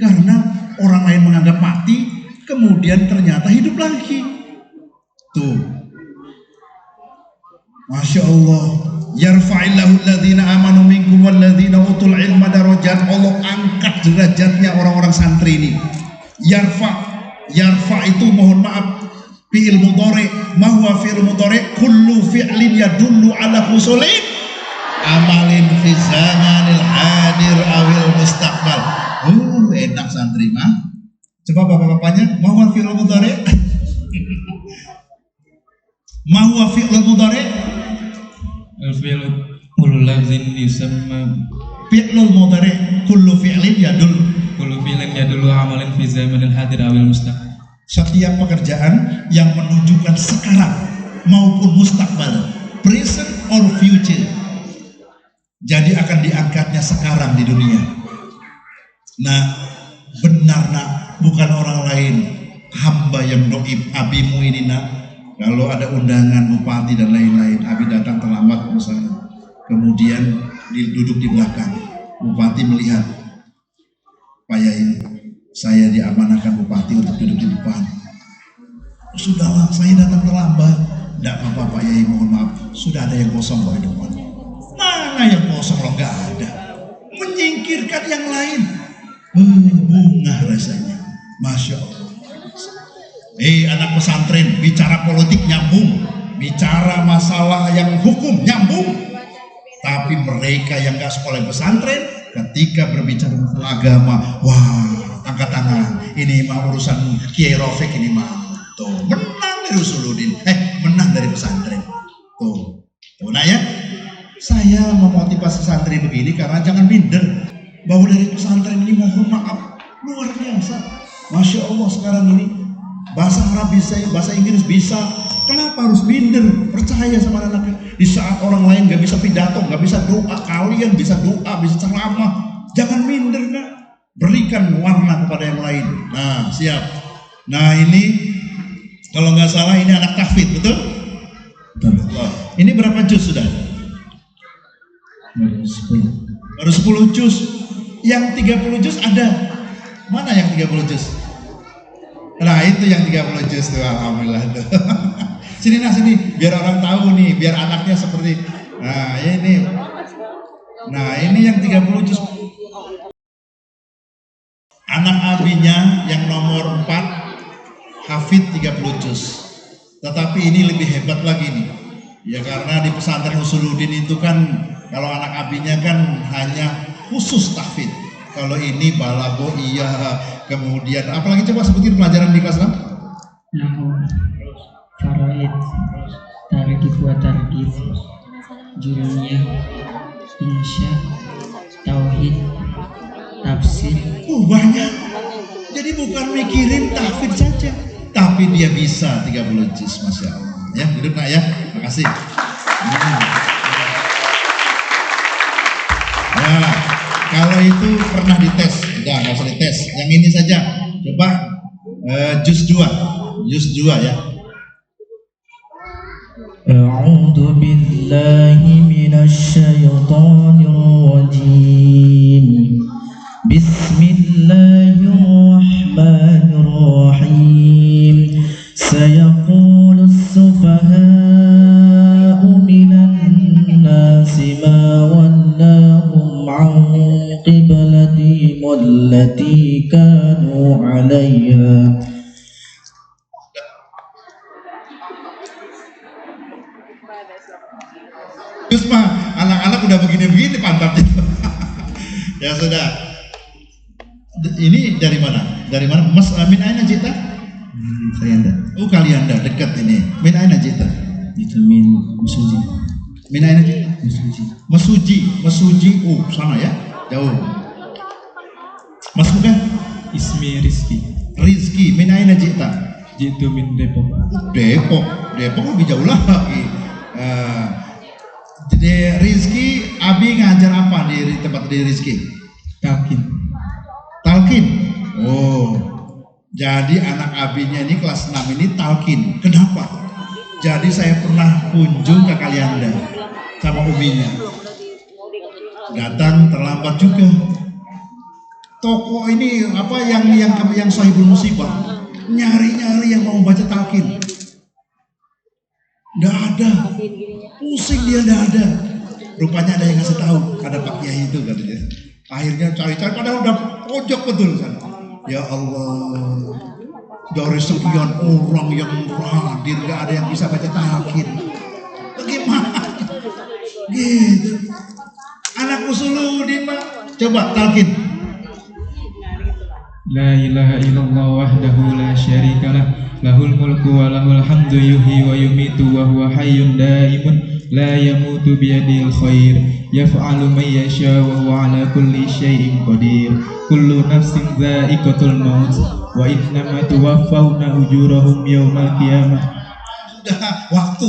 karena orang lain menganggap mati, kemudian ternyata hidup lagi. Tuh, masya Allah. Yarfa'illahu alladhina amanu minkum walladhina utul ilma darajat. Allah angkat derajatnya orang-orang santri ini. Yarfa itu mohon maaf fi'il mudhari. Ma huwa fi'il mudhari? Kullu fi'lin yadullu ala husuli amalin fi zamanil hadir awil mustaqbal. Enak santri mah. Coba bapak-bapaknya, ma huwa fi'il mudhari? Ma huwa fi'il mudhari? Al-fi'lu kullu lafzin yusamma Fi'lul mudhari kullu fi'lin yadullu amalin fi zamanil hadir awil mustaqbal. Setiap pekerjaan yang menunjukkan sekarang maupun mustakbal, present or future. Jadi akan diangkatnya sekarang di dunia. Nah, benar nak, bukan orang lain, hamba yang doib, abimu ini nak. Kalau ada undangan bupati dan lain-lain, abi datang terlambat misalnya, kemudian duduk di belakang. Bupati melihat, Pak Yai, saya diamanahkan bupati untuk duduk di depan. Sudahlah, saya datang terlambat. Tidak apa-apa Pak Yai, mohon maaf, sudah ada yang kosong kok di depan. Mana yang kosong loh, nggak ada. Menyingkirkan yang lain. Bunga rasanya, masya Allah. Anak pesantren, bicara politik nyambung, bicara masalah yang hukum nyambung. Tapi mereka yang gak sekolah pesantren, ketika berbicara masalah agama, wah, angkat tangan. Ini mah urusan Kiai Rofik ini mah. Tuh, menang dari Usuluddin, menang dari pesantren. Tuh, nah ya, saya memotivasi santri begini karena jangan minder. Bahwa dari pesantren ini mohon maaf, luar biasa. Masya Allah sekarang ini. Bahasa Arab bisa, bahasa Inggris bisa. Kenapa harus minder? Percaya sama anaknya. Di saat orang lain gak bisa pidato, gak bisa doa, kalian bisa doa, bisa ceramah. Jangan minder nak. Berikan warna kepada yang lain. Nah, siap. Nah ini, kalau nggak salah ini anak tahfidz, betul? Betul. Ini berapa juz sudah? Baru 10 juz. Yang 30 juz ada. Mana yang 30 juz? Nah itu yang 30 juz tuh, alhamdulillah tuh. Sini nah sini, biar orang tahu nih, biar anaknya seperti. Nah ini. Nah ini yang 30 juz. Anak abinya yang nomor 4 hafid 30 juz. Tetapi ini lebih hebat lagi nih. Ya karena di pesantren Usuluddin itu kan kalau anak abinya kan hanya khusus tahfidz. Kalau ini balago iya, kemudian apalagi coba sebutin pelajaran di kelas 6? Nahu, faraid, targib wa targib, jurumiyah, insya, tauhid, tafsir. Banyak. Jadi bukan mikirin tahfidz saja, tapi dia bisa 30 juz, Masya Allah. Ya, duduk nak ya. Makasih. Nah, kalau itu pernah dites, enggak usah dites. Yang ini saja. Coba juz 2. Juz 2 ya. A'udzu billahi minasy syaithanir rajim. Bismillahirrahmanirrahim. Sayaqulu as-sufaha'u minan nasi ma wallahum 'an qiblatihim allati kanu 'alayha. Terus mah anak-anak udah begini-begini pantatnya. Ya sudah. Ini dari mana? Dari mana? Mas Min aina jita? Kalianda. Oh Kalianda, dekat ini. Min aina jita? Itu min musuji. Min aina jita? Musuji. Mesuji. Oh sana ya, jauh. Mas bukan? Ismi Rizki. Rizki. Min aina jita? Jitu min Depok. Depok lebih jauh lagi. Jadi Rizki, Abi ngajar apa di tempat di Rizki? Talqin. Oh, jadi anak Abinya ini kelas 6 ini talqin. Kenapa? Jadi saya pernah kunjung ke Kalianda sama Uminya. Datang terlambat juga. Toko ini apa yang sahibul musibah nyari-nyari yang mau baca talqin. Nggak ada, pusing dia nggak ada. Rupanya ada yang ngasih tahu, ada Pak Kiai itu katanya. Akhirnya cari-cari, padahal udah pojok betul sana. Ya Allah, dari sekian orang yang hadir nggak ada yang bisa baca talqin. Bagaimana? Gitu. Anak Usuluddin mah, coba talqin. La ilaha illallah wahdahu la syarikalah lahul mulku wa lahul hamdu yuhyi wa yumitu wa huwa hayyun daimun la yamutu biyadil khair yaf'alu man yasha wa huwa ala kulli syai'in qadir kullu nafsin dha'iqatul maut wa innama tuwaffawna ujurahum yawmal qiyamah. Sudah waktu.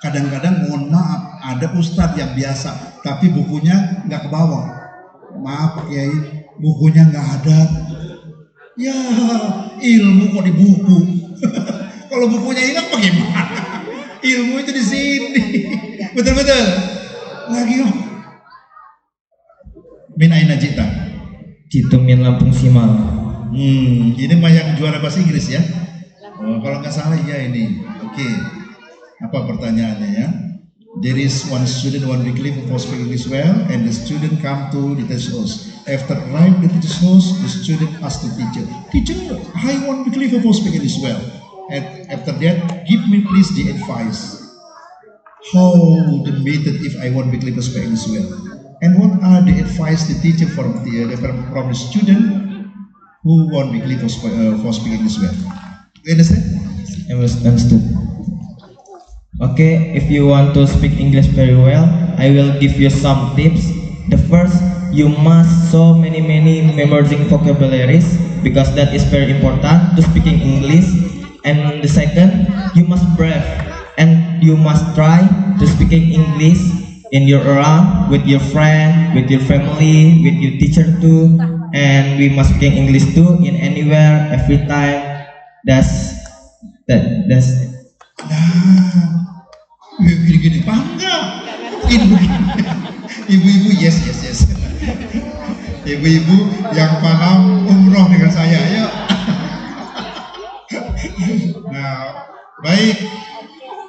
Kadang-kadang mohon maaf, ada ustadz yang biasa tapi bukunya nggak ke bawah. Maaf Pak Kiai, bukunya nggak ada. Ya ilmu kok di buku. Kalau bukunya hilang bagaimana? Ilmu itu di sini. Betul-betul. Lagi oh. Min aina jita? Jitu min Lampung Simal. Ini mah yang juara bahasa Inggris ya. Oh, kalau nggak salah ya ini. Oke. Apa pertanyaannya ya? There is one student, one weekly who speak English well, and the student come to the teacher's house. After arrive the teacher's house, the student ask the teacher, "Teacher, I want weekly who speak English well." And after that, give me please the advice. How the method if I want weekly who speak English well? And what are the advice the teacher from the student who want weekly who speak English well? You understand? Understood. Okay, if you want to speak English very well, I will give you some tips. The first, you must so many memorizing vocabularies because that is very important to speaking English. And the second, you must brave and you must try to speaking English in your around with your friend, with your family, with your teacher too. And we must speaking English too in anywhere, every time. That's. Gini-gini, bangga. Ibu-ibu, yes. Ibu-ibu yang paham umroh dengan saya, ayo. Nah, baik.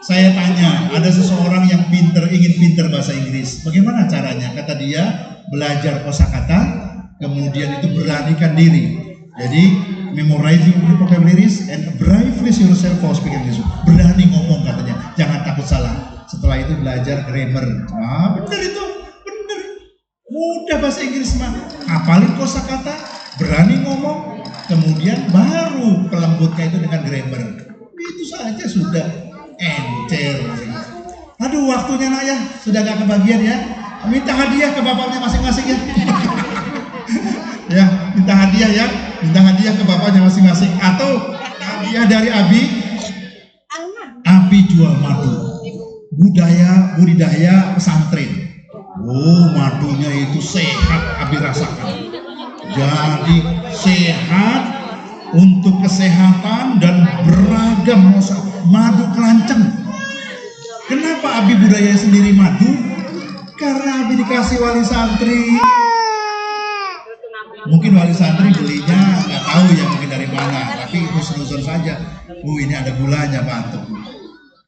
Saya tanya, ada seseorang yang ingin pinter bahasa Inggris. Bagaimana caranya? Kata dia, belajar kosakata, kemudian itu beranikan diri. Jadi, memorizing the vocabularies and bravely yourself for speaking English. Berani ngomong katanya, jangan takut salah. Setelah itu belajar grammar. Bener itu, bener. Mudah bahasa Inggris mah. Hafalin kosakata, berani ngomong, kemudian baru pelembutnya itu dengan grinder. Itu saja sudah encer. Aduh, waktunya nak ya, sudah gak kebagian ya. Minta hadiah ke bapaknya masing-masing ya. Ya, minta hadiah ya, minta hadiah ke bapaknya masing-masing. Atau hadiah dari Abi. Abi jual madu, budidaya pesantren. Oh, madunya itu sehat, Abi rasakan. Jadi sehat untuk kesehatan dan beragam madu kelanceng. Kenapa Abi budaya sendiri madu? Karena Abi dikasih wali santri. Mungkin wali santri belinya nggak tahu ya mungkin dari mana, tapi husnuzon saja. Ini ada gulanya bantu.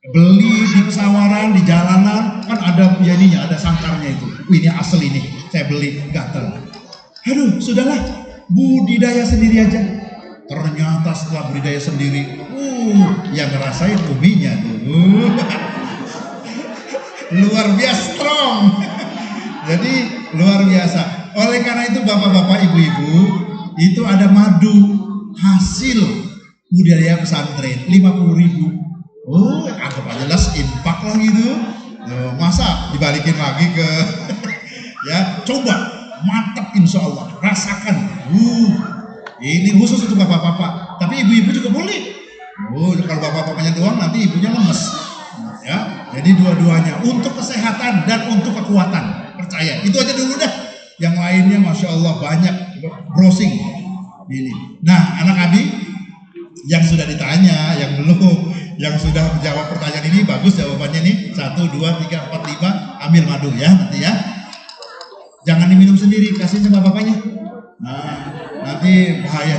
Beli di pesawaran, di jalanan kan ada jadinya, ada sangkarnya itu. Ini asli nih, saya beli gatel. Aduh, sudahlah, budidaya sendiri aja. Ternyata setelah budidaya sendiri, yang ngerasain ubinya tuh. Luar biasa strong. Jadi luar biasa. Oleh karena itu bapak-bapak, ibu-ibu, itu ada madu hasil budidaya pesantren 50.000. Oh, anggap aja lah impak lah gitu. Masa dibalikin lagi ke ya, coba mantap insya Allah, rasakan. Ini khusus untuk bapak-bapak, tapi ibu-ibu juga boleh. Kalau bapak-bapaknya doang nanti ibunya lemes. Ya, jadi dua-duanya untuk kesehatan dan untuk kekuatan. Percaya, itu aja dulu dah. Yang lainnya masya Allah banyak, browsing ini. Nah, anak Abi yang sudah ditanya, yang belum, yang sudah menjawab pertanyaan ini bagus jawabannya nih. 1, 2, 3, 4, 5 ambil madu ya nanti ya. Jangan diminum sendiri, kasih sama bapaknya. Nah, nanti bahaya.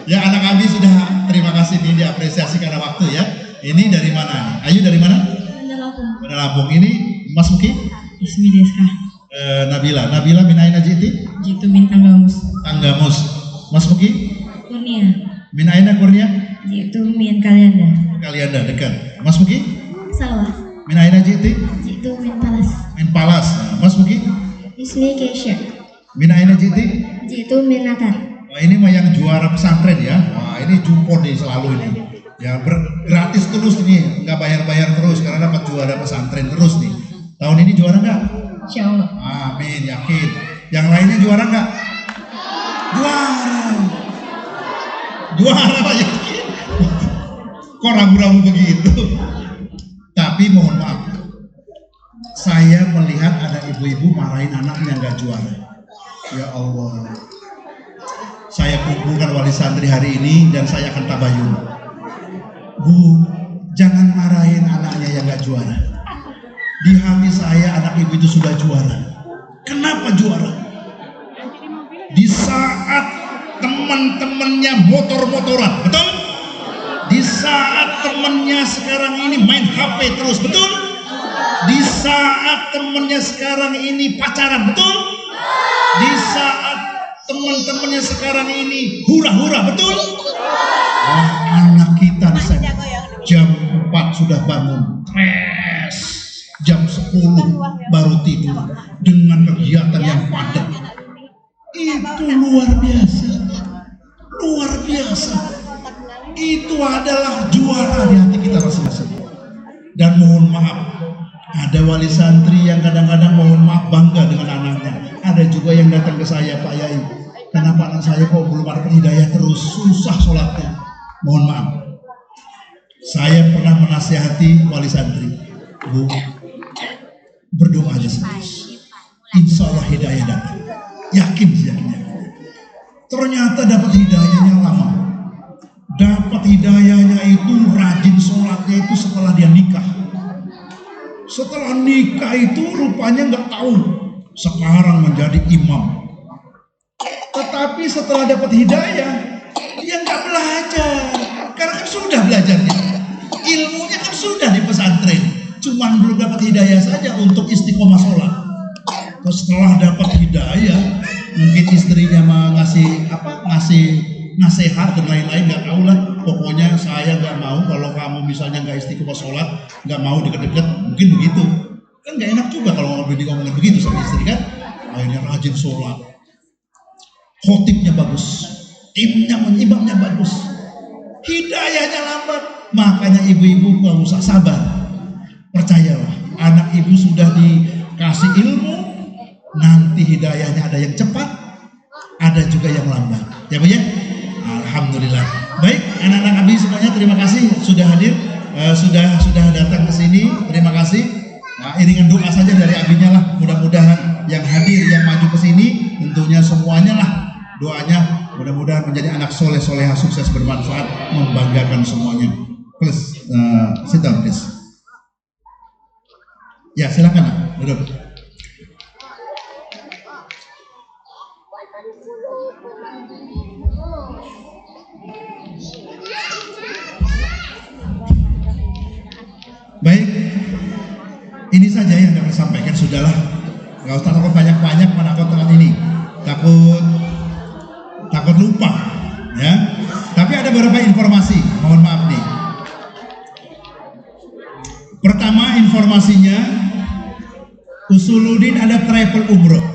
Ya, anak Abi sudah terima kasih nih, diapresiasi karena waktu ya. Ini dari mana nih? Ayu dari mana? Dari Lampung. Ini Mas Muki? Ismi Deska. Nabila min aina jiti? Jitu min Tanggamus. Tanggamus. Mas Muki? Kurnia. Min aina Kurnia? Jitu min Kalianda. Kalianda dekat. Mas Muki? Salwa. Min aina jiti? Jitu min Palas. Min Palas. Mas Muki? Ismi Keisha. Min aina jiti? Jitu min Natar. Wah, ini mah yang juara pesantren ya. Wah, ini jumpo nih selalu ini. Ya gratis terus nih, nggak bayar-bayar terus karena dapat juara pesantren terus nih. Tahun ini juara nggak? Insya Allah. Amin, yakin. Yang lainnya juara nggak? Juara Pak, yakin. Kok ragu-ragu begitu? Tapi mohon maaf, saya melihat ada ibu-ibu marahin anaknya nggak juara. Ya Allah. Saya kumpulkan wali santri hari ini dan saya akan tabayun. Bu, jangan marahin anaknya yang gak juara. Di hati saya anak ibu itu sudah juara. Kenapa juara? Di saat teman-temannya motor-motoran, betul? Di saat temannya sekarang ini main HP terus, betul? Di saat temannya sekarang ini pacaran, betul? Di saat teman-temannya sekarang ini hura-hura, betul? Oh, anak kita di sana jam 4 sudah bangun, jam 10 baru tidur dengan kegiatan yang padat. Itu luar biasa, luar biasa. Itu adalah juara di hati kita masing-masing. Dan mohon maaf, ada wali santri yang kadang-kadang mohon maaf bangga dengan anaknya. Ada juga yang datang ke saya, Pak Yai, kenapa anak saya kok belum ada hidayah terus, susah sholatnya. Mohon maaf, saya pernah menasihati wali santri, Bu, berdoa aja terus, insya Allah hidayah datang. Yakin sih. Ternyata dapat hidayahnya lama. Dapat hidayahnya itu rajin sholatnya itu setelah dia nikah. Setelah nikah itu rupanya nggak tahu sekarang menjadi imam. Tetapi setelah dapat hidayah, dia nggak belajar, karena kan sudah belajarnya, ilmunya kan sudah di pesantren, cuman belum dapat hidayah saja untuk istiqomah sholat. Terus setelah dapat hidayah, mungkin istrinya ngasih nasihat dan lain-lain, nggak tahu lah. Pokoknya saya nggak mau kalau kamu misalnya nggak istiqomah sholat, nggak mau deket-deket, mungkin begitu. Kan nggak enak juga kalau ngomongin begitu sama istri kan. Akhirnya rajin sholat, khotibnya bagus, imamnya bagus, hidayahnya lambat. Makanya ibu-ibu gak usah sabar. Percayalah, anak ibu sudah dikasih ilmu, nanti hidayahnya ada yang cepat, ada juga yang lambat. Ya Bu ya? Alhamdulillah. Baik, anak-anak Abi semuanya terima kasih sudah hadir, sudah datang ke sini. Terima kasih. Nah, iringan doa saja dari Abinya lah. Mudah-mudahan yang hadir, yang maju ke sini, tentunya semuanya lah doanya. Mudah-mudahan menjadi anak soleh soleha, sukses, bermanfaat, membanggakan semuanya. Please, sit down please. Ya silakan nak, duduk. Baik, ini saja yang dapat sampaikan, sudahlah. Gak usah takut banyak-banyak, mana takut ini, takut lupa, ya. Tapi ada beberapa informasi, mohon maaf nih. Pertama informasinya, Usuluddin ada travel umroh.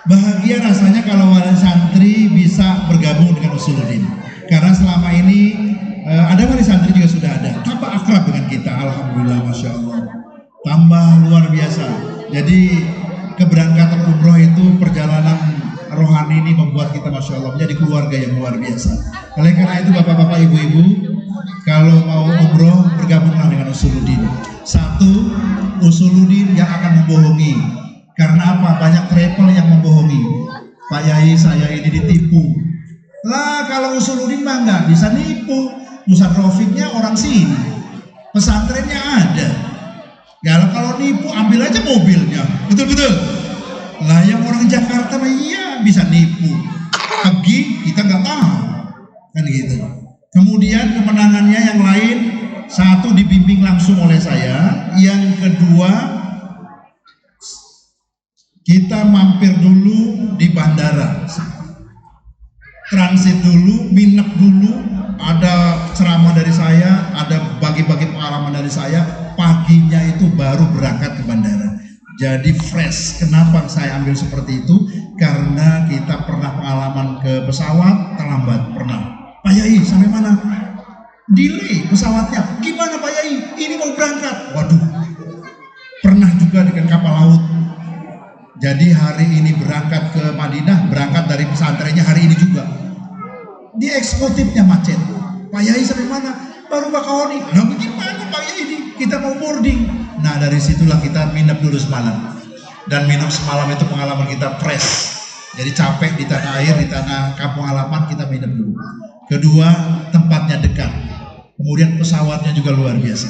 Bahagia rasanya kalau wali santri bisa bergabung dengan Usuluddin, karena selama ini ada wali santri juga sudah ada, tambah akrab dengan kita, alhamdulillah, masya Allah, tambah luar biasa. Jadi keberangkatan umroh itu perjalanan rohani ini membuat kita masya Allah menjadi keluarga yang luar biasa. Oleh karena itu bapak-bapak, ibu-ibu, kalau mau umroh bergabunglah dengan Usuluddin. Satu, Usuluddin yang akan membohongi. Karena apa? Banyak travel yang membohongi. Pak Yai, saya ini ditipu. Lah kalau Usuluddin mah nggak bisa nipu. Ustaz Rofiqnya orang sini, pesantrennya ada. Kalau nipu ambil aja mobilnya, betul-betul. Lah yang orang Jakarta mah iya bisa nipu. Pergi kita nggak tahu, kan gitu. Kemudian kemenangannya yang lain, satu dibimbing langsung oleh saya, yang kedua kita mampir dulu di bandara, transit dulu, minap dulu, ada ceramah dari saya, ada bagi-bagi pengalaman dari saya, paginya itu baru berangkat ke bandara. Jadi fresh. Kenapa saya ambil seperti itu? Karena kita pernah pengalaman ke pesawat terlambat, pernah. Pak Yai, sampai mana? Delay pesawatnya. Gimana Pak Yai? Ini mau berangkat. Waduh. Pernah juga dengan kapal laut. Jadi hari ini berangkat ke Madinah, berangkat dari pesantrennya hari ini juga. Di eksekutifnya macet. Pak Yai sampai mana? Baru Bakahoni. Nah bagaimana Pak Yai ini? Kita mau boarding. Nah dari situlah kita minum dulu semalam. Dan minum semalam itu pengalaman kita fresh. Jadi capek di tanah air, di tanah kampung halaman, kita minum dulu. Kedua, tempatnya dekat. Kemudian pesawatnya juga luar biasa.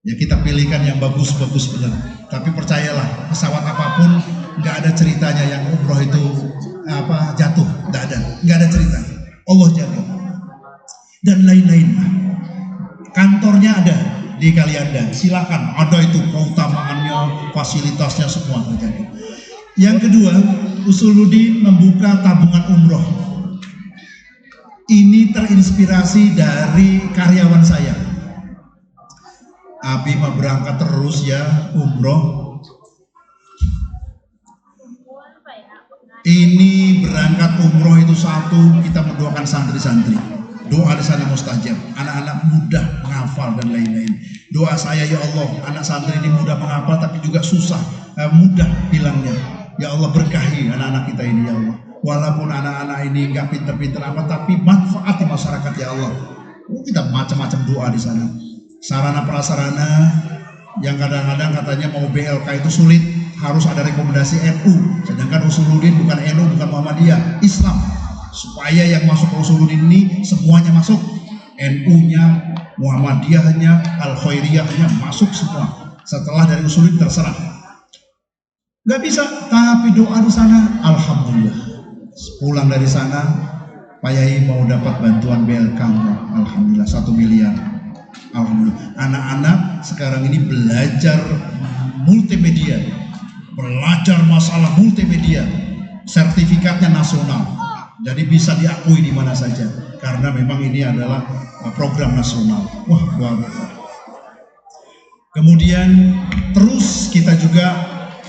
Ya kita pilihkan yang bagus-bagus benar. Tapi percayalah, pesawat apapun nggak ada ceritanya yang umroh itu jatuh, nggak ada cerita. Allah jaga. Dan lain-lain. Kantornya ada di Kalianda. Silakan, ada itu keutamaannya, fasilitasnya semua terjadi. Yang kedua, Usuluddin membuka tabungan umroh. Ini terinspirasi dari karyawan saya. Abi mau berangkat terus ya umroh. Ini berangkat umroh itu satu, kita mendoakan santri-santri. Doa di sana mustajab. Anak-anak mudah menghafal dan lain-lain. Doa saya, ya Allah, anak santri ini mudah menghafal tapi juga susah, mudah hilangnya. Ya Allah berkahi anak-anak kita ini ya Allah. Walaupun anak-anak ini nggak pinter-pinter apa, tapi manfaat di masyarakat ya Allah. Kita macam-macam doa di sana. Sarana prasarana yang kadang-kadang katanya mau BLK itu sulit, harus ada rekomendasi NU. Sedangkan Usuluddin bukan NU, bukan Muhammadiyah, Islam. Supaya yang masuk ke Usuluddin ini semuanya masuk. NU-nya, Muhammadiyahnya, Al-Khairiyahnya masuk semua. Setelah dari Usuluddin terserah. Nggak bisa, tapi doa di sana, alhamdulillah. Pulang dari sana, Pak Yai mau dapat bantuan BLK, alhamdulillah 1 miliar. Alhamdulillah. Anak-anak sekarang ini belajar multimedia, belajar masalah multimedia, sertifikatnya nasional. Jadi bisa diakui di mana saja, karena memang ini adalah program nasional. Wah, luar biasa. Kemudian terus kita juga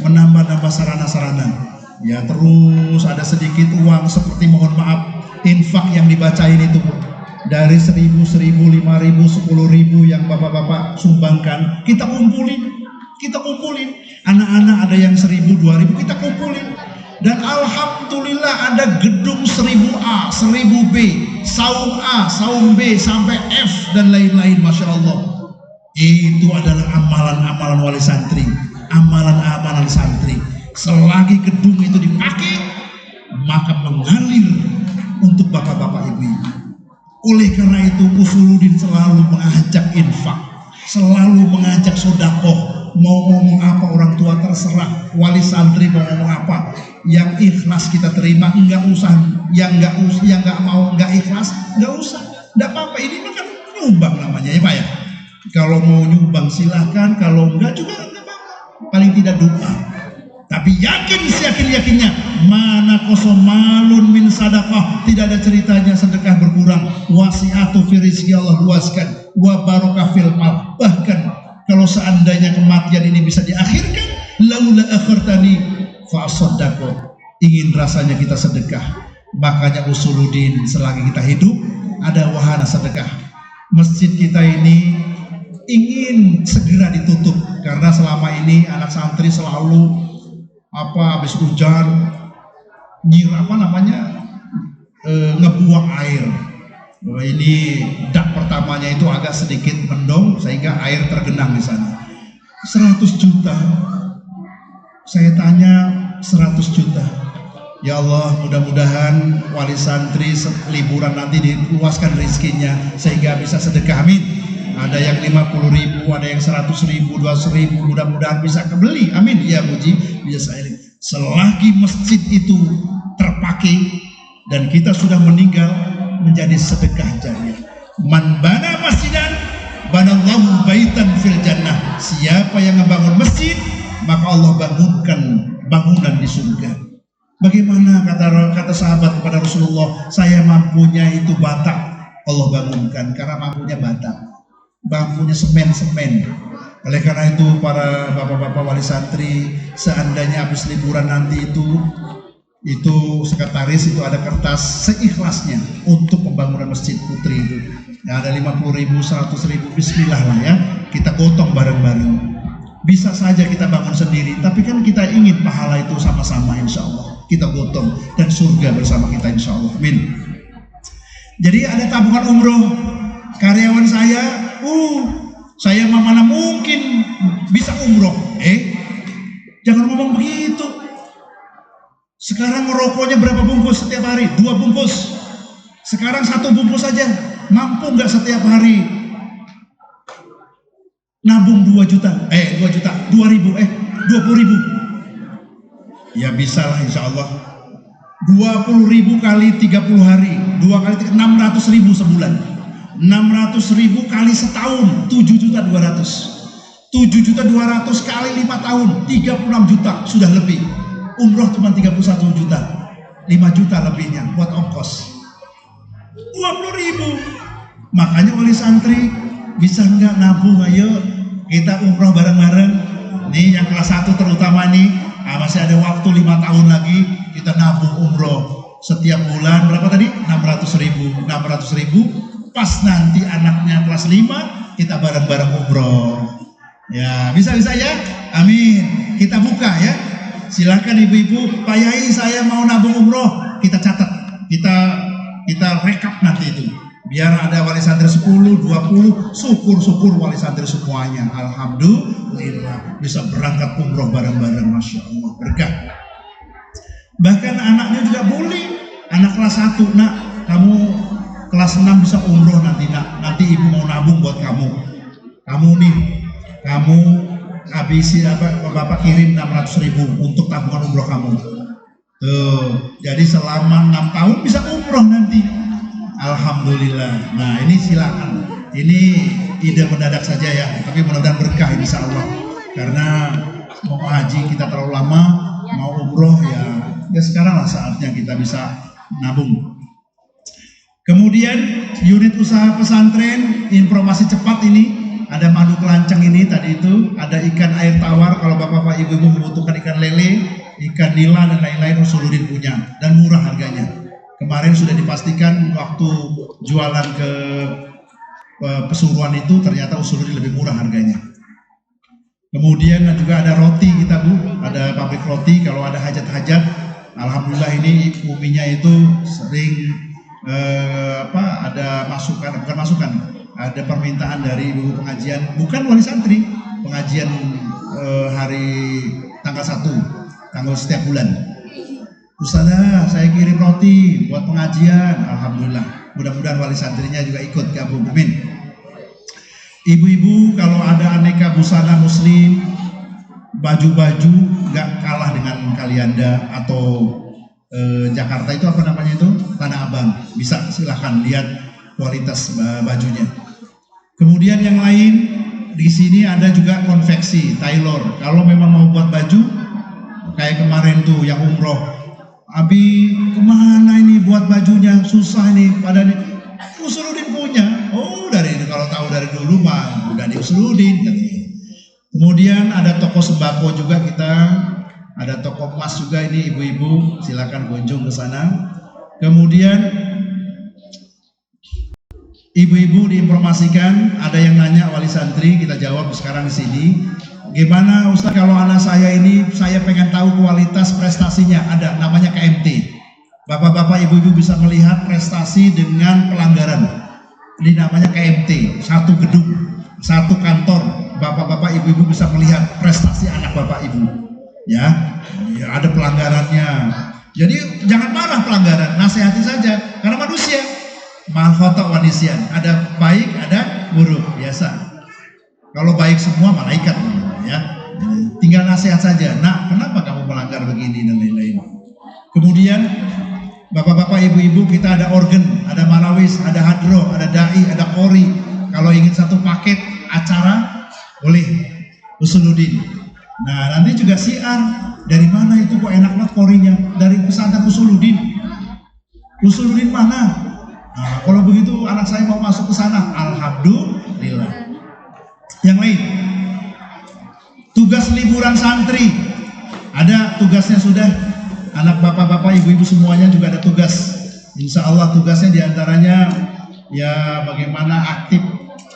menambah-nambah sarana-sarana. Ya terus ada sedikit uang seperti mohon maaf infak yang dibacain itu dari 1.000, 1.000, 5.000, 10.000 yang bapak-bapak sumbangkan, kita kumpulin. Anak-anak ada yang 1.000, 2.000, kita kumpulin. Dan alhamdulillah ada gedung 1.000A, 1.000B, saum A, saum B sampai F dan lain-lain, masya Allah. Itu adalah amalan-amalan wali santri, amalan-amalan santri. Selagi gedung itu dipakai, maka mengalir untuk bapak-bapak ibu-ibu. Oleh karena itu Usuluddin selalu mengajak infak, selalu mengajak sedekah. Mau ngomong apa orang tua terserah, wali santri mau ngomong apa, yang ikhlas kita terima, enggak usah, yang enggak mau enggak ikhlas, enggak usah, enggak apa-apa. Ini kan nyumbang namanya ya Pak ya. Kalau mau nyumbang silahkan, kalau enggak juga enggak apa-apa. Paling tidak doa. Tapi yakin seyakin-yakinnya, mana kosomalun min sadaqah, tidak ada ceritanya sedekah berkurang. Wasi'atu fi rizqi, Allah luaskan, wa barakah fil mal. Bahkan kalau seandainya kematian ini bisa diakhirkan, laula akhartani fa asaddaqo, ingin rasanya kita sedekah. Makanya Usuluddin selagi kita hidup ada wahana sedekah. Masjid kita ini ingin segera ditutup karena selama ini anak santri selalu habis hujan ngebuang air. Ini dak pertamanya itu agak sedikit mendung sehingga air tergenang di sana. 100 juta. Saya tanya 100 juta. Ya Allah, mudah-mudahan wali santri liburan nanti diluaskan rezekinya sehingga bisa sedekah, amin. Ada yang 50.000, ada yang 100.000, 200.000, mudah-mudahan bisa kebeli, amin. Ya Muji, biasa ini. Selagi masjid itu terpakai dan kita sudah meninggal, menjadi sedekah jariah. Man bana masjidan, banallahu baitan fil jannah. Siapa yang membangun masjid, maka Allah bangunkan bangunan di surga. Bagaimana kata sahabat kepada Rasulullah, saya mampunya itu batak, Allah bangunkan karena mampunya batak, bangkunya semen. Oleh karena itu para bapak-bapak wali santri, seandainya habis liburan nanti itu sekretaris itu ada kertas seikhlasnya untuk pembangunan masjid putri itu. Ya, ada 50.000, 100.000, bismillah lah ya, kita gotong bareng-bareng. Bisa saja kita bangun sendiri, tapi kan kita ingin pahala itu sama-sama, insya Allah kita gotong dan surga bersama kita, insya Allah, amin. Jadi ada tabungan umroh karyawan saya mana mungkin bisa umroh, jangan ngomong begitu. Sekarang merokoknya berapa bungkus setiap hari? 2 bungkus. Sekarang 1 bungkus saja, mampu nggak setiap hari nabung 20.000, ya bisa lah insya Allah. 20.000 kali 30 hari, 2 kali 600.000 sebulan, 600.000 kali setahun, 7.200.000, 7.200.000 kali 5 tahun, 36 juta sudah lebih. Umroh cuma 31 juta, 5 juta lebihnya buat ongkos. 20.000. Makanya wali santri bisa nggak nabung, ayo kita umroh bareng-bareng. Nih yang kelas 1 terutama nih, masih ada waktu 5 tahun lagi kita nabung umroh. Setiap bulan berapa tadi? 600.000. Pas nanti anaknya kelas 5 kita bareng-bareng umroh. Ya bisa-bisa ya, amin. Kita buka ya. Silakan ibu-ibu, Pak Yai saya mau nabung umroh, kita catat, kita rekap nanti itu. Biar ada wali santri 10, 20, syukur wali santri semuanya. Alhamdulillah bisa berangkat umroh bareng-bareng, masya Allah, berkah. Bahkan anaknya juga boleh, anak kelas 1, nak kamu kelas 6 bisa umroh nanti, nak, nanti ibu mau nabung buat kamu habisi bapak kirim 600.000 untuk tabungan umroh kamu. Tuh, jadi selama 6 tahun bisa umroh nanti. Alhamdulillah. Nah ini silakan. Ini ide mendadak saja ya, tapi mudah-mudahan berkah insya Allah. Karena mau haji kita terlalu lama, mau umroh ya sekarang lah saatnya kita bisa nabung. Kemudian unit usaha pesantren, informasi cepat ini. Ada madu kelancang ini tadi itu, ada ikan air tawar kalau bapak-bapak ibu-ibu membutuhkan ikan lele, ikan nila dan lain-lain, Usuluddin punya dan murah harganya. Kemarin sudah dipastikan waktu jualan ke Pesuruan itu ternyata usuluddin lebih murah harganya. Kemudian juga ada roti kita Bu, ada pabrik roti. Kalau ada hajat-hajat, alhamdulillah ini uminya itu sering ada ada permintaan dari ibu pengajian, bukan wali santri, pengajian hari tanggal 1, tanggal setiap bulan. Ustazah, saya kirim roti buat pengajian. Alhamdulillah, mudah-mudahan wali santrinya juga ikut gabung. Amin. Ibu-ibu, kalau ada aneka busana muslim, baju-baju nggak kalah dengan Kalianda atau Jakarta itu apa namanya itu, Tanah Abang. Bisa silahkan lihat kualitas bajunya. Kemudian yang lain di sini ada juga konveksi, tailor. Kalau memang mau buat baju, kayak kemarin tuh yang umroh. Abi kemana ini buat bajunya, susah ini, pada nih Usuluddin punya. Oh dari kalau tahu dari dulu mah udah di Usuluddin. Kemudian ada toko sembako juga kita, ada toko emas juga ini ibu-ibu, silakan kunjung ke sana. Kemudian ibu-ibu diinformasikan, ada yang nanya wali santri, kita jawab sekarang di sini. Gimana Ustaz kalau anak saya ini, saya pengen tahu kualitas prestasinya, ada namanya KMT. Bapak-bapak ibu-ibu bisa melihat prestasi dengan pelanggaran. Ini namanya KMT, satu gedung, satu kantor. Bapak-bapak ibu-ibu bisa melihat prestasi anak bapak ibu. Ya ada pelanggarannya. Jadi jangan marah pelanggaran, nasihati saja, karena manusia. Mal khata' wa nisyan, ada baik, ada buruk, biasa. Kalau baik semua malaikat, ya. Tinggal nasihat saja. Nah, kenapa kamu melanggar begini dan lain-lain. Kemudian bapak-bapak ibu-ibu kita ada organ, ada marawis, ada hadro, ada dai, ada qori. Kalau ingin satu paket acara boleh Usuluddin. Nah, nanti juga siar. Dari mana itu kok enak banget qorinya? Dari pesantren Usuluddin. Usuluddin mana? Nah, kalau begitu anak saya mau masuk ke sana, alhamdulillah. Yang lain, tugas liburan santri, ada tugasnya sudah. Anak bapak-bapak, ibu-ibu semuanya juga ada tugas. Insya Allah tugasnya diantaranya ya bagaimana aktif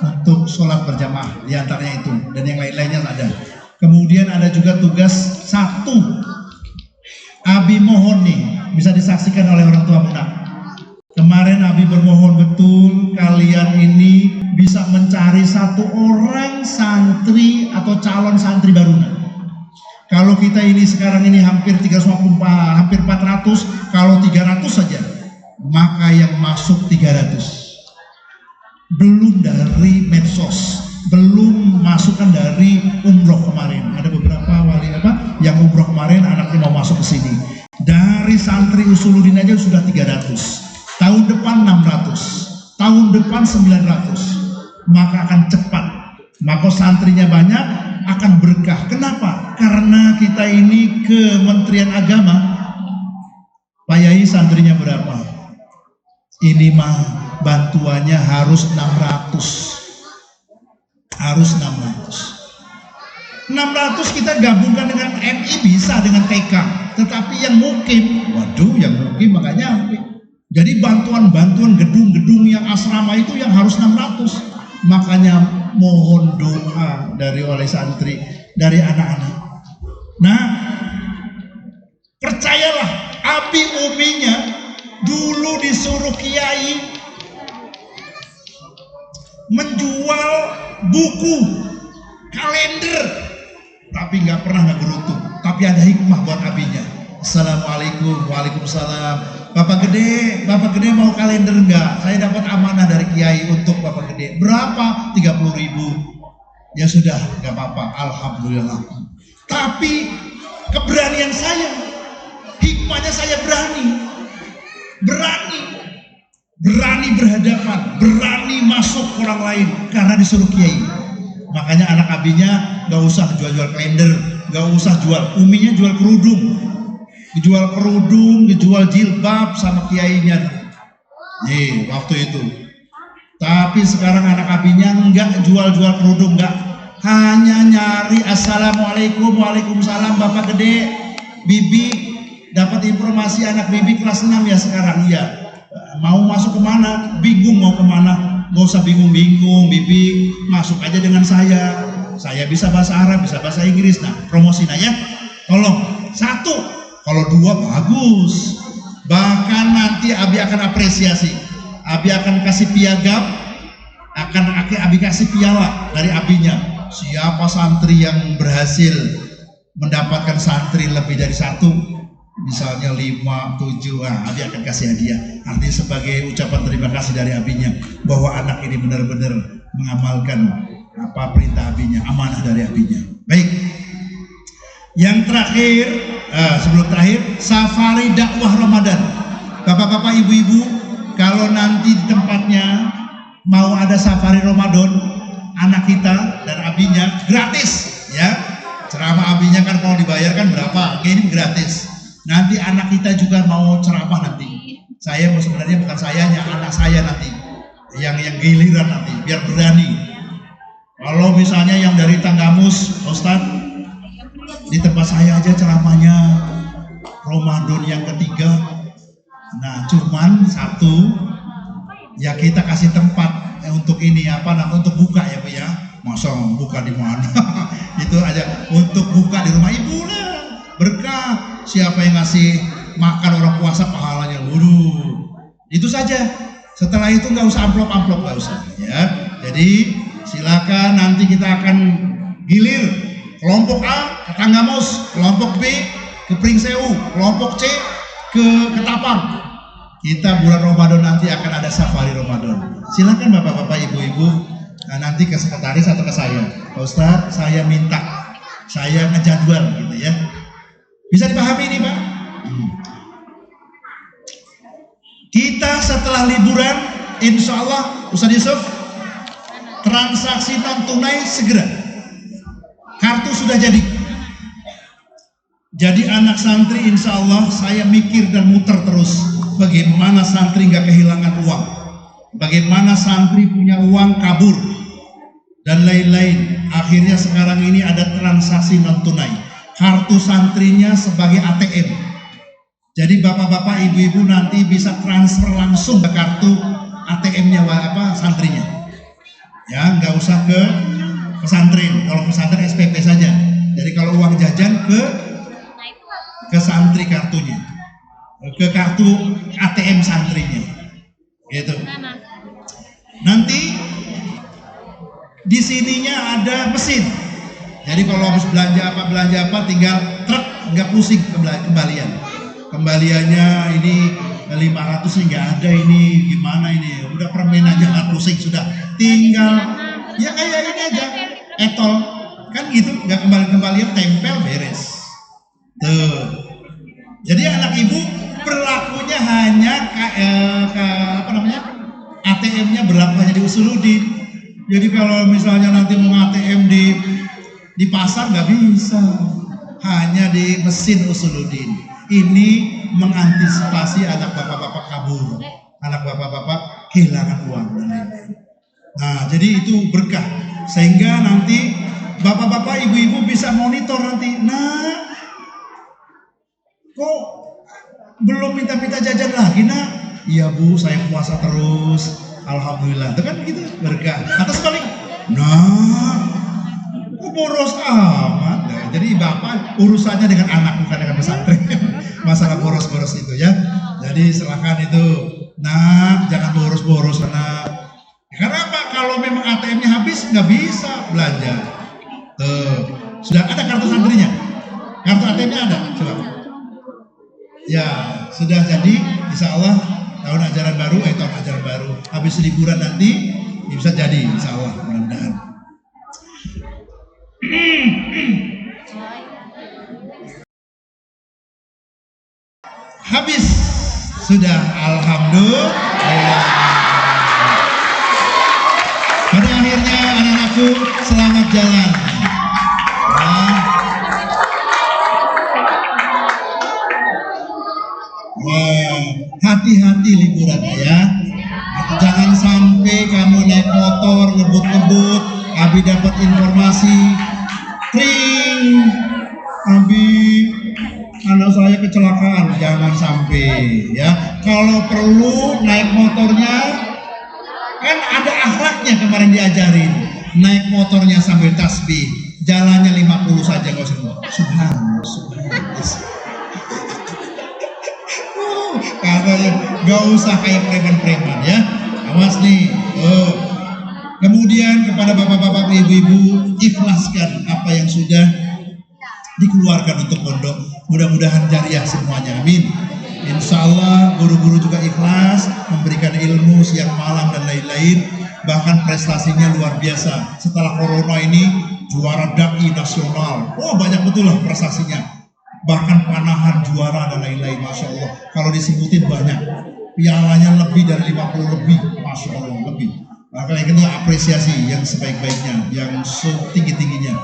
untuk sholat berjamaah, diantaranya itu, dan yang lain-lainnya ada. Kemudian ada juga tugas satu, Abi mohon nih bisa disaksikan oleh orang tua muda. Kemarin Abi bermohon betul kalian ini bisa mencari satu orang santri atau calon santri baru. Kalau kita ini sekarang ini hampir 350, hampir 400, kalau 300 saja, maka yang masuk 300. Belum dari medsos, belum masukan dari umroh kemarin. Ada beberapa wali yang umroh kemarin anaknya mau masuk ke sini. Dari santri Usuluddin aja sudah 300. Tahun depan 600, tahun depan 900, maka akan cepat. Maka santrinya banyak, akan berkah. Kenapa? Karena kita ini Kementerian Agama, Pak Yai santrinya berapa? Ini mah bantuannya harus 600. Harus 600. 600 kita gabungkan dengan MI bisa, dengan TK. Tetapi yang mukim, waduh yang mukim makanya jadi bantuan-bantuan gedung-gedung yang asrama itu yang harus 600. Makanya mohon doa dari oleh santri, dari anak-anak. Nah, percayalah, Abi uminya dulu disuruh kiai menjual buku, kalender, tapi nggak pernah nggak gerutu. Tapi ada hikmah buat abinya. Assalamualaikum, waalaikumsalam. Bapak gede mau kalender enggak? Saya dapat amanah dari kiai untuk Bapak gede. Berapa? 30.000. Ya sudah, nggak apa-apa. Alhamdulillah. Tapi keberanian saya, hikmahnya saya berani berhadapan, berani masuk orang lain karena disuruh kiai. Makanya anak abinya nggak usah jual-jual kalender, nggak usah jual, uminya jual kerudung. Dijual jilbab sama kiainya. Nih, waktu itu. Tapi sekarang anak abinya enggak jual-jual kerudung, enggak. Hanya nyari assalamualaikum, waalaikumsalam, Bapak gede, Bibi, dapat informasi anak Bibi kelas 6 ya sekarang ya. Mau masuk kemana? Bingung mau kemana? Gak usah bingung-bingung, Bibi masuk aja dengan saya. Saya bisa bahasa Arab, bisa bahasa Inggris. Nah, promosin aja. Tolong, 1, kalau 2 bagus. Bahkan nanti Abi akan apresiasi. Abi akan kasih piagam, Abi kasih piala dari Abinya. Siapa santri yang berhasil mendapatkan santri lebih dari 1, misalnya 5, 7, Abi akan kasih hadiah. Artinya sebagai ucapan terima kasih dari Abinya bahwa anak ini benar-benar mengamalkan apa perintah Abinya, amanah dari Abinya. Baik. Yang terakhir, sebelum terakhir, safari dakwah Ramadan. Bapak-bapak, ibu-ibu, kalau nanti di tempatnya mau ada safari Ramadan, anak kita dan Abinya gratis, ya. Ceramah Abinya kan kalau dibayarkan berapa? Ini gratis. Nanti anak kita juga mau ceramah nanti. Saya sebenarnya bukan sayanya, anak saya nanti yang giliran nanti, biar berani. Kalau misalnya yang dari Tanggamus, Ustadz, di tempat saya aja ceramahnya Ramadan yang ketiga. Nah, cuman 1, ya kita kasih tempat untuk ini untuk buka ya Bu ya. Masa buka di mana? Itu aja untuk buka di rumah ibu lah. Berkah. Siapa yang ngasih makan orang puasa pahalanya? Waduh. Itu saja. Setelah itu nggak usah amplop nggak usah ya. Jadi silakan nanti kita akan gilir kelompok A ke Tanggamus, kelompok B ke Pringsewu, kelompok C ke Ketapang. Kita bulan Ramadan nanti akan ada safari Ramadan. Silakan bapak-bapak, ibu-ibu, nanti ke sekretaris atau ke saya. Pak Ustadz, saya minta, saya ngejadwal gitu ya. Bisa dipahami ini Pak? Kita setelah liburan, insya Allah, Ustadz Yusuf, transaksi non tunai segera. Kartu sudah jadi. Jadi anak santri insya Allah saya mikir dan muter terus. Bagaimana santri nggak kehilangan uang. Bagaimana santri punya uang kabur. Dan lain-lain. Akhirnya sekarang ini ada transaksi non tunai. Kartu santrinya sebagai ATM. Jadi bapak-bapak, ibu-ibu nanti bisa transfer langsung ke kartu ATM-nya santrinya. Ya, nggak usah ke pesantren. Kalau pesantren SPP saja. Jadi kalau uang jajan ke santri kartunya, ke kartu ATM santrinya, gitu. Nanti di sininya ada mesin. Jadi kalau habis belanja apa tinggal truk, nggak pusing kembalian. Kembaliannya ini 500 sih nggak ada, ini gimana ini? Udah permen aja nggak pusing, sudah tinggal ya kayak ini aja, etol kan gitu, nggak kembalian tempel beres. Tuh. Jadi anak ibu berlakunya hanya ATM-nya berlaku hanya di Usuluddin. Jadi kalau misalnya nanti mau ATM di pasar nggak bisa, hanya di mesin Usuluddin. Ini mengantisipasi anak bapak-bapak kabur, anak bapak-bapak kehilangan uang. Nah, jadi itu berkah sehingga nanti bapak-bapak, ibu-ibu bisa monitor nanti. Nah, kok belum minta-minta jajan lagi nak? Iya Bu, saya puasa terus, alhamdulillah. Itu kan gitu berkah. Atau sebalik, nah, kok boros amat? Nah, jadi bapak urusannya dengan anak bukan dengan pesantren. Masalah boros-boros itu ya. Jadi silakan itu, nak jangan boros-boros nak. Karena apa? Kalau memang ATM-nya habis nggak bisa belanja. Tuh, sudah ada kartu santrinya? Kartu ATM-nya ada? Coba. Ya, sudah jadi, insya Allah tahun ajaran baru, habis liburan nanti bisa jadi, insya Allah, mudah-mudahan. Habis, sudah, alhamdulillah. Pada akhirnya anak-anakku selamat jalan. Hati-hati liburannya ya. Jangan sampai kamu naik motor ngebut-ngebut, Abi dapat informasi, Abi anak saya kecelakaan. jangan sampai ya. Kalau perlu naik motornya, kan ada akhlaknya kemarin diajarin, naik motornya sambil tasbih, jalannya 50 saja kau semua. Subhanallah, subhanallah. Katanya gak usah kayak preman-preman ya. Awas nih. Kemudian kepada bapak-bapak, ibu-ibu, ikhlaskan apa yang sudah dikeluarkan untuk pondok. Mudah-mudahan jariah semuanya, amin. Insya Allah guru-guru juga ikhlas memberikan ilmu siang malam dan lain-lain. Bahkan prestasinya luar biasa. Setelah corona ini juara dai nasional. Oh banyak betul lah prestasinya. Bahkan panahan juara dan lain-lain, masya Allah. Kalau disebutin banyak. Pialanya lebih dari 50 lebih, masya Allah lebih. Makanya kita apresiasi yang sebaik-baiknya, yang setinggi-tingginya.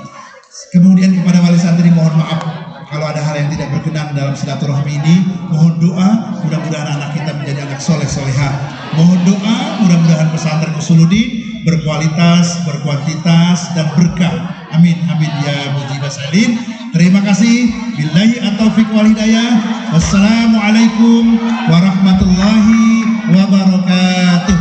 Kemudian kepada wali santri mohon maaf kalau ada hal yang tidak berkenan dalam silaturahmi ini. Mohon doa, mudah-mudahan anak kita menjadi anak soleh solehah. Mohon doa, mudah-mudahan pesantren Usuluddin berkualitas, berkuantitas, dan berkah. Amin, amin ya mujibas salin. Terima kasih. Billahi at-taufiq wal hidayah. Wassalamualaikum warahmatullahi wabarakatuh.